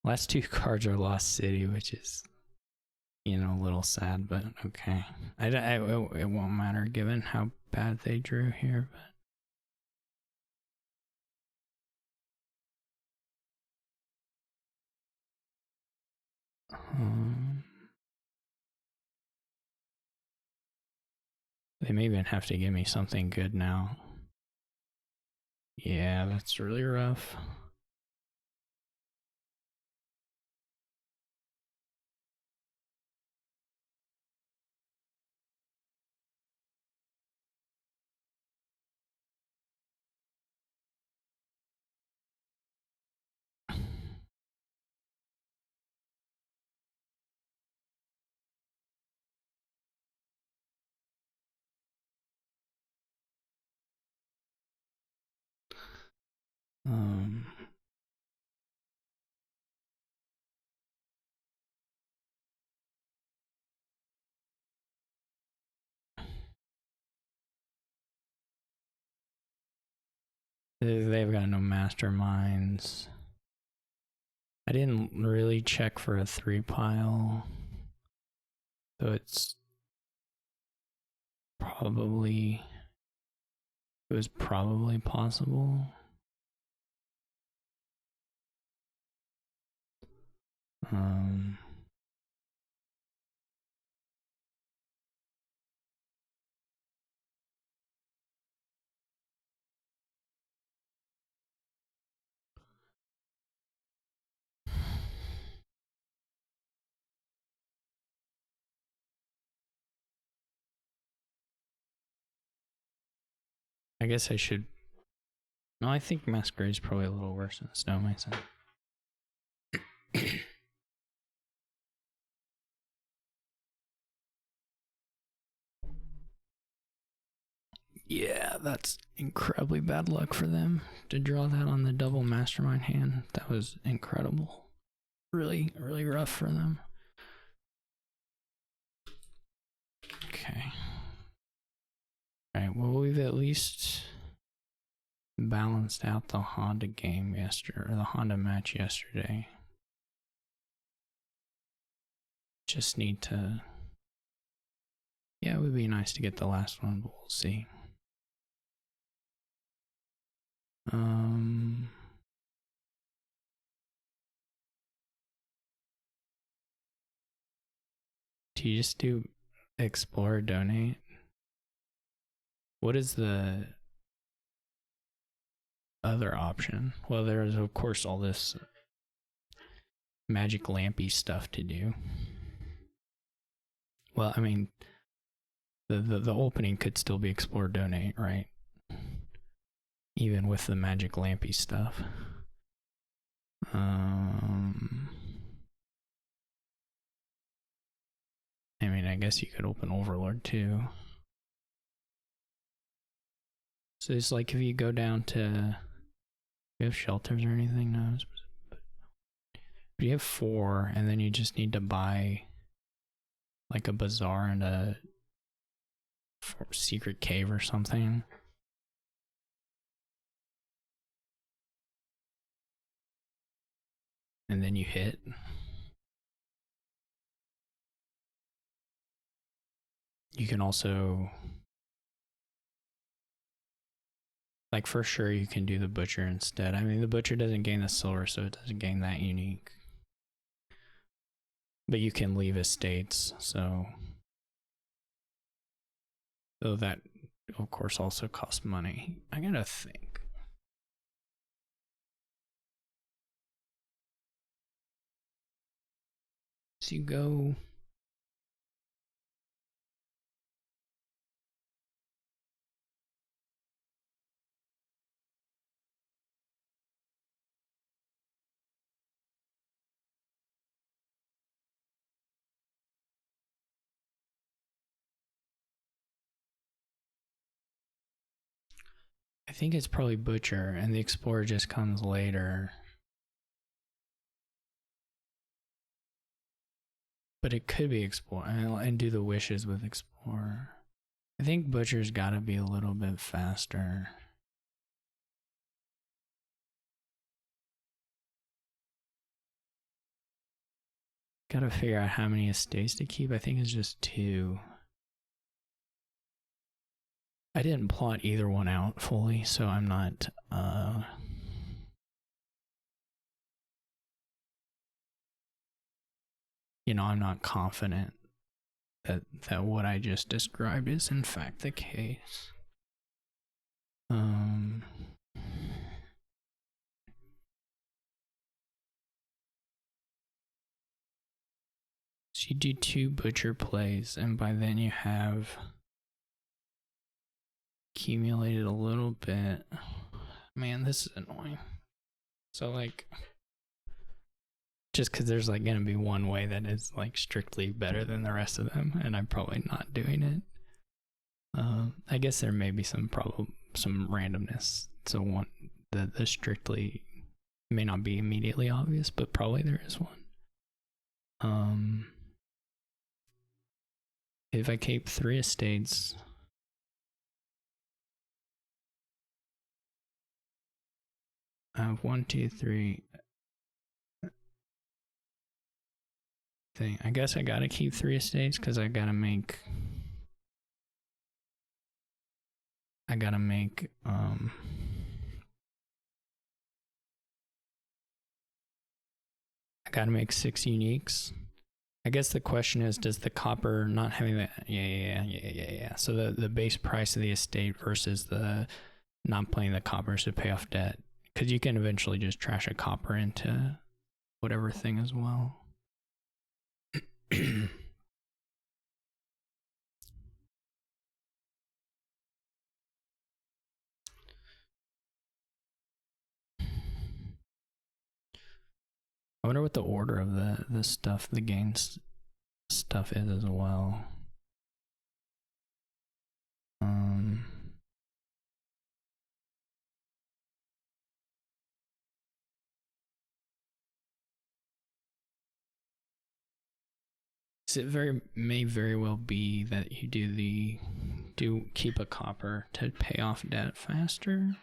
Last two cards are Lost City, which is, you know, a little sad, but okay. It won't matter given how bad they drew here, but they may even have to give me something good now. Yeah, that's really rough. They've got no masterminds. I didn't really check for a 3 pile, so it was probably possible. I guess I should. No, I think Masquerade's probably a little worse than Snow Mason. Yeah, that's incredibly bad luck for them to draw that on the double mastermind hand. That was incredible. Really, really rough for them. Okay. Alright, well, we've at least balanced out the Honda game yesterday, or the Honda match yesterday. Just need to. Yeah, it would be nice to get the last one, but we'll see. Do you just do explore, donate? What is the other option? Well, there's of course all this magic lampy stuff to do. Well, I mean, the opening could still be explore, donate, right? Even with the magic lampy stuff. I mean, I guess you could open Overlord too. So it's like if you go down to, do you have shelters or anything? No. But you have 4, and then you just need to buy like a bazaar and a secret cave or something. And then you hit. You can also, like, for sure you can do the butcher instead. I mean, the butcher doesn't gain the silver, so it doesn't gain that unique. But you can leave estates, so Though that, of course, also costs money. I gotta think. So you go. I think it's probably Butcher, and the Explorer just comes later. But it could be Explorer, and do the wishes with Explorer. I think Butcher's gotta be a little bit faster. Gotta figure out how many estates to keep. I think it's just 2. I didn't plot either one out fully, so I'm not I'm not confident that what I just described is in fact the case. So you do 2 Butcher plays, and by then you have accumulated a little bit. Man, this is annoying. So like, just because there's like gonna be one way that is like strictly better than the rest of them, and I'm probably not doing it. I guess there may be some randomness. So the strictly may not be immediately obvious, but probably there is one. If I keep 3 estates, I have 1, 2, 3. Thing. I guess I gotta keep 3 estates because I gotta make. I gotta make 6 uniques. I guess the question is, does the copper not having that? Yeah. So the base price of the estate versus the not playing the coppers to pay off debt, because you can eventually just trash a copper into whatever thing as well. I wonder what the order of the stuff, the gains stuff is as well. It may very well be that you do keep a copper to pay off debt faster,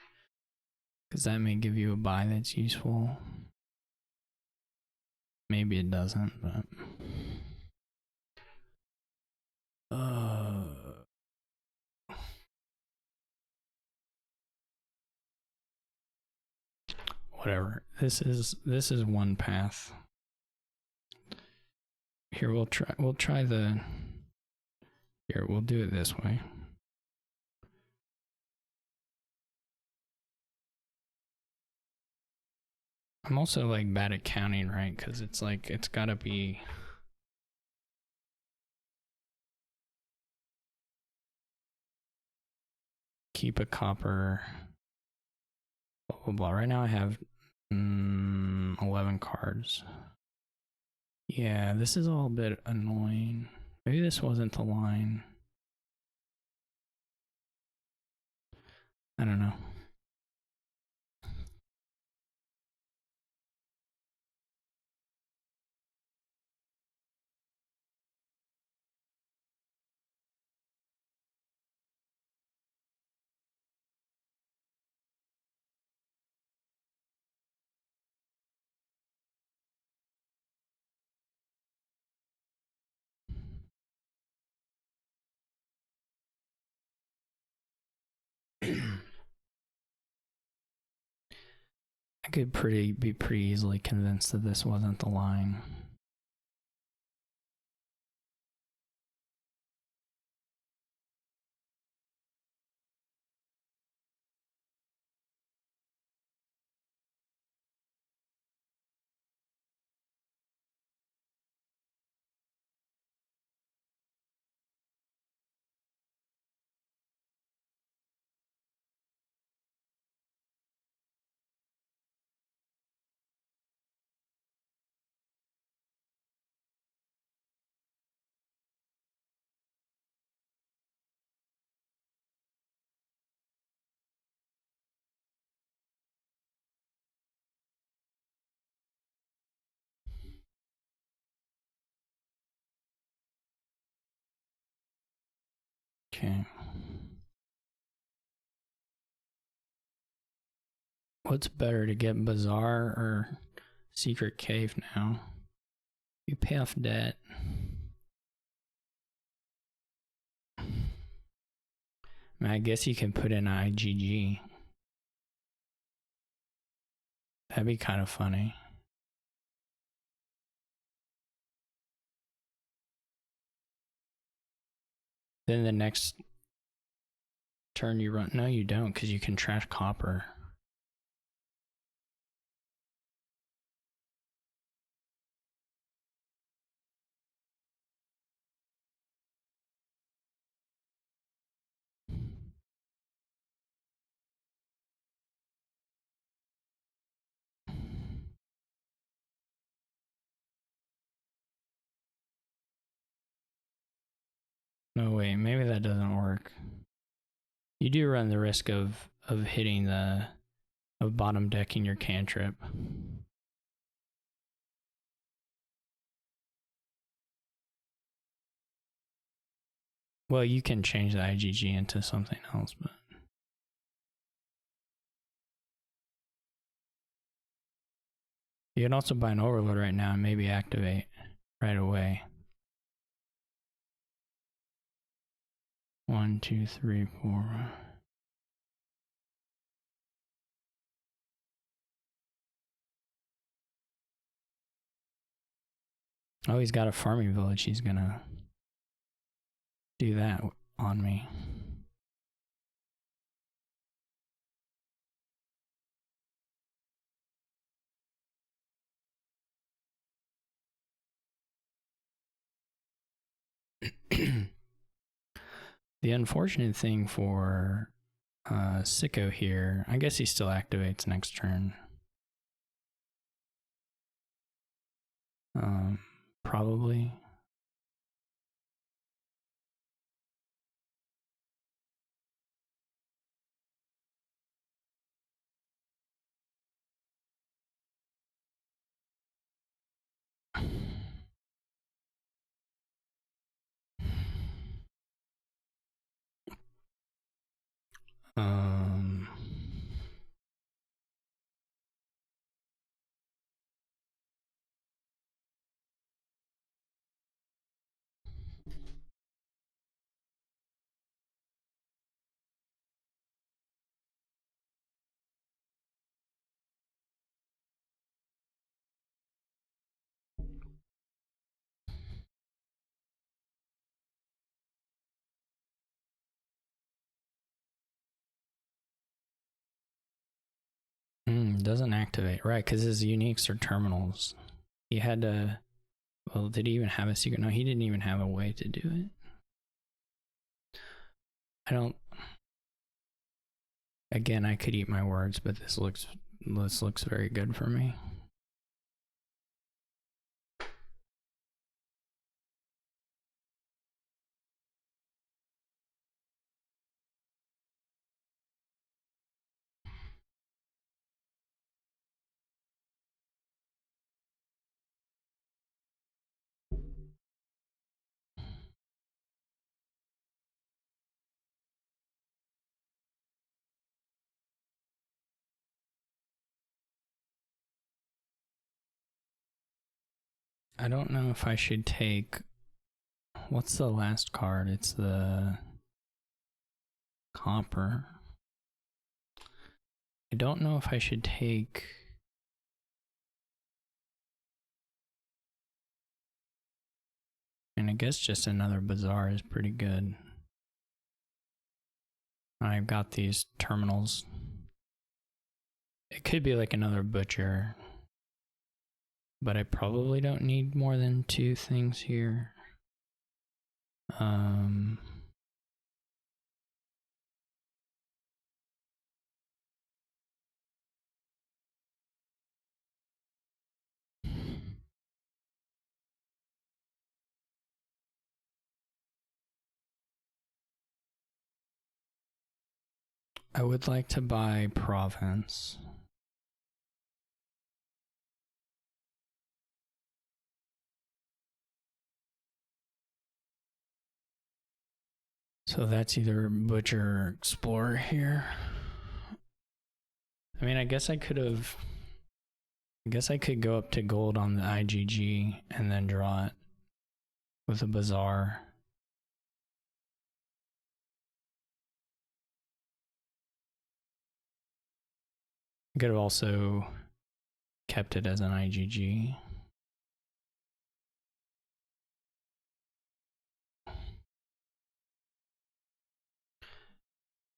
because that may give you a buy that's useful. Maybe it doesn't, but whatever. This is one path. Here we'll try the. Here we'll do it this way. I'm also like bad at counting, right? Because it's like it's gotta be. Keep a copper. Blah blah blah. Right now I have 11 cards. Yeah, this is all a bit annoying. Maybe this wasn't the line. I don't know. I could be pretty easily convinced that this wasn't the line. Okay. What's better, to get Bazaar or Secret Cave now? You pay off debt. I guess you can put in IGG. That'd be kind of funny. Then the next turn you run, no you don't, because you can trash copper. No, wait, maybe that doesn't work. You do run the risk of hitting of bottom decking your cantrip. Well, you can change the IGG into something else, but you can also buy an overload right now and maybe activate right away. 1, 2, 3, 4. Oh, he's got a farming village. He's gonna do that on me. The unfortunate thing for Sicko here, I guess he still activates next turn. Probably. Doesn't activate, right? Because his uniques are terminals. He had to. Well, did he even have a secret? No, he didn't even have a way to do it. I don't. Again, I could eat my words, but this looks very good for me. I don't know if I should take. What's the last card? It's the copper. I don't know if I should take. And I guess just another bazaar is pretty good. I've got these terminals. It could be like another butcher, but I probably don't need more than 2 things here. I would like to buy province. So that's either Butcher or Explorer here. I mean, I guess I could go up to gold on the IGG and then draw it with a Bazaar. I could have also kept it as an IGG.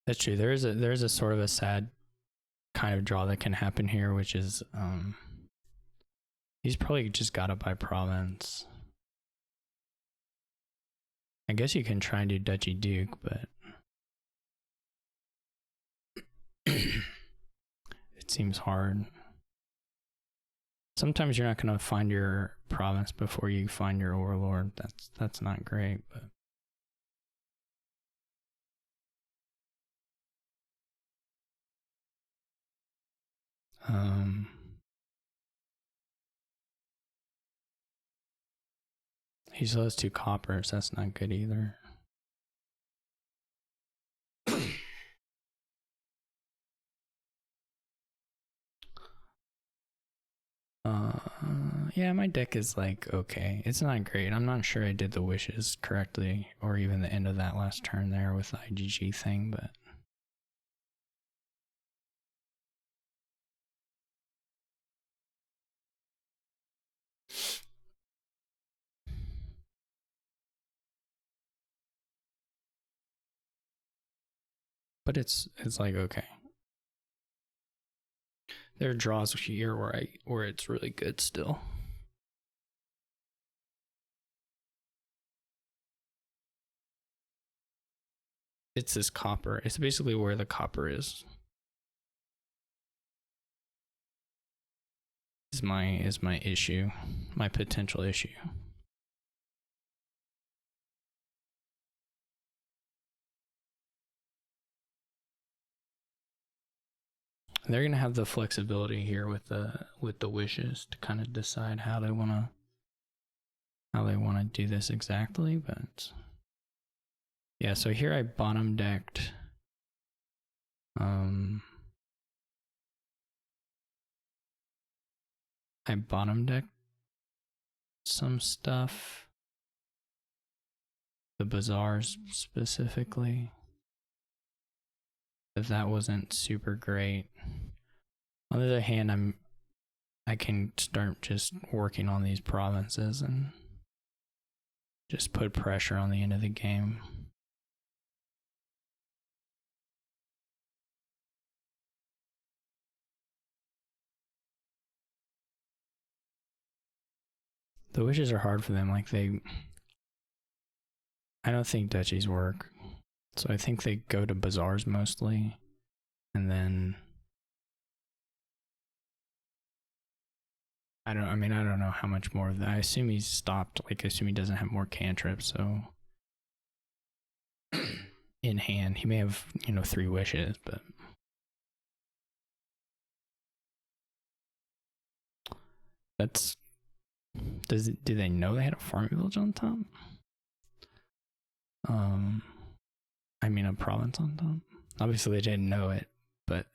That's true. There is a sort of a sad kind of draw that can happen here, which is he's probably just got it by province. I guess you can try and do Duchy Duke, but it seems hard. Sometimes you're not going to find your province before you find your overlord. That's not great, but he still has 2 coppers. That's not good either. Yeah, my deck is like okay. It's not great. I'm not sure I did the wishes correctly, or even the end of that last turn there with the IGG thing, but it's like okay. There are draws here where it's really good still. It's this copper. It's basically where the copper is. Is my issue, my potential issue. They're gonna have the flexibility here with the wishes to kind of decide how they wanna do this exactly, but yeah. So here I bottom decked. I bottom decked some stuff. The bazaars specifically. But that wasn't super great. On the other hand, I can start just working on these provinces and just put pressure on the end of the game. The wishes are hard for them. Like I don't think duchies work. So I think they go to bazaars mostly. And then I don't know how much more of that. I assume he's stopped. Like I assume he doesn't have more cantrips, so in hand. He may have, 3 wishes, but that's do they know they had a farm village on top? A province on top. Obviously they didn't know it, but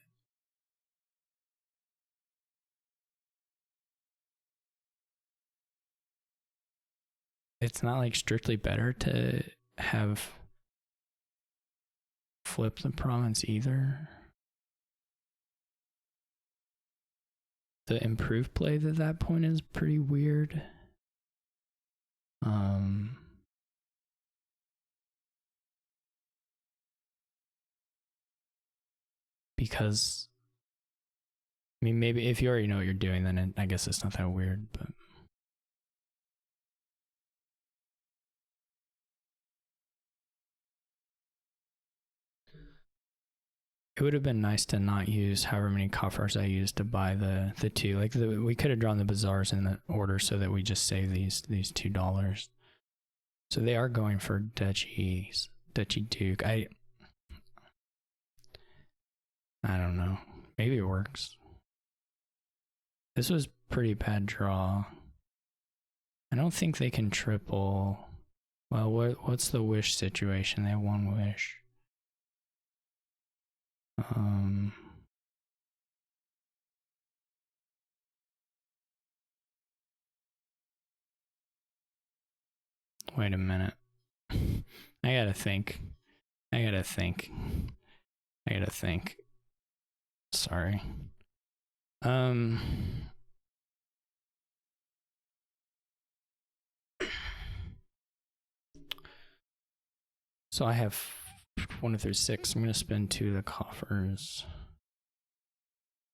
it's not like strictly better to have flip the province either. The improved play at that point is pretty weird. Because maybe if you already know what you're doing, then I guess it's not that weird, but it would have been nice to not use however many coffers I used to buy the 2. Like we could have drawn the bazaars in the order so that we just save these $2. So they are going for Duchy Duke. I don't know. Maybe it works. This was pretty bad draw. I don't think they can triple. Well, what's the wish situation? They have one wish. Wait a minute. I gotta think. Sorry. So I have 1 through 6. I'm gonna spend 2 of the coffers.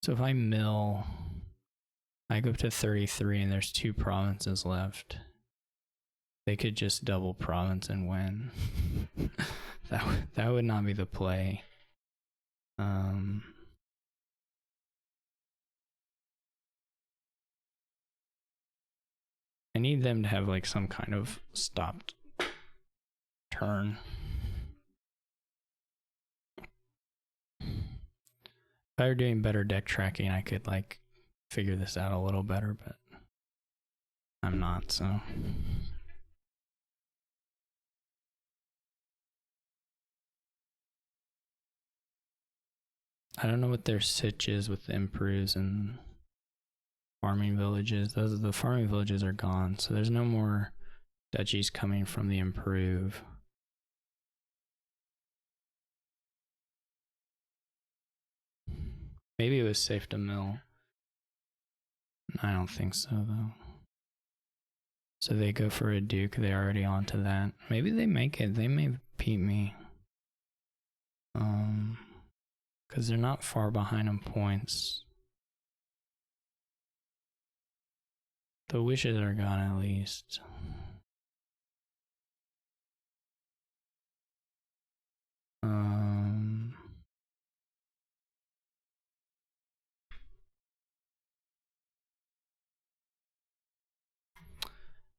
So if I mill, I go up to 33 and there's 2 provinces left. They could just double province and win. that would not be the play. I need them to have like some kind of stopped turn. If I were doing better deck tracking, I could like figure this out a little better, but I'm not, so. I don't know what their sitch is with the improves and farming villages. The farming villages are gone, so there's no more duchies coming from the improve. Maybe it was safe to mill. I don't think so, though. So they go for a duke. They're already onto that. Maybe they make it. They may beat me. Because they're not far behind on points. The wishes are gone at least.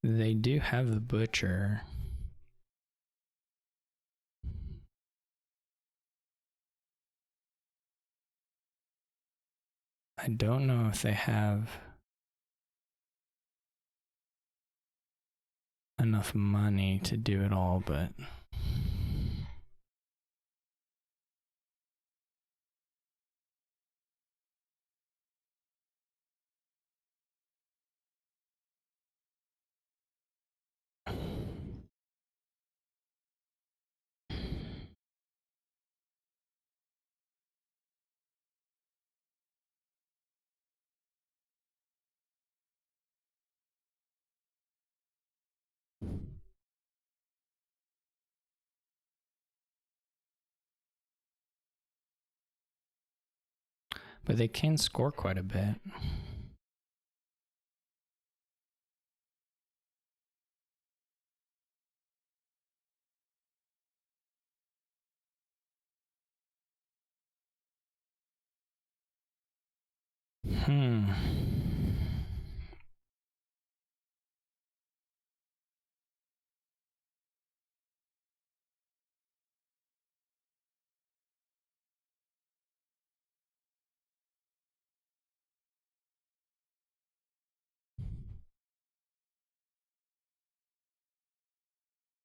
They do have the butcher. I don't know if they have enough money to do it all, but they can score quite a bit.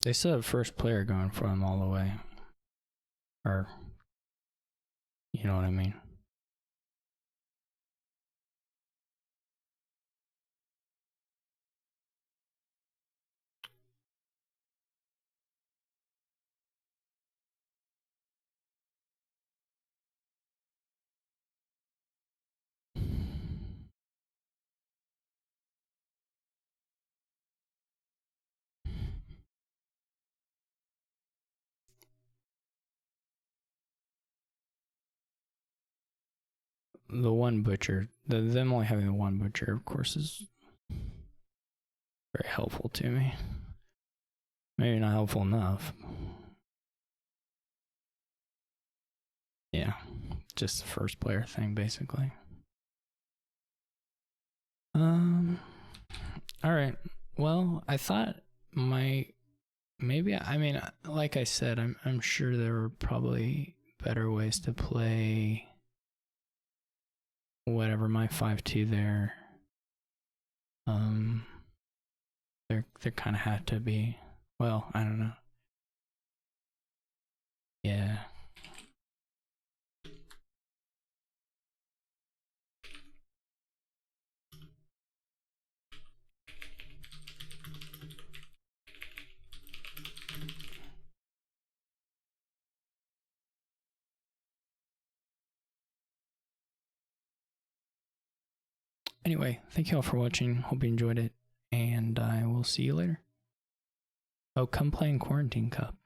They still have first player going for them all the way. Or, you know what I mean? The one butcher, them only having the one butcher, of course, is very helpful to me. Maybe not helpful enough. Yeah, just the first player thing, basically. All right. Well, I thought maybe, I mean, like I said, I'm sure there were probably better ways to play whatever my 5-2 there. There kind of had to be. Well, I don't know. Yeah. Anyway, thank you all for watching. Hope you enjoyed it, and I will see you later. Oh, come play in Quarantine Cup.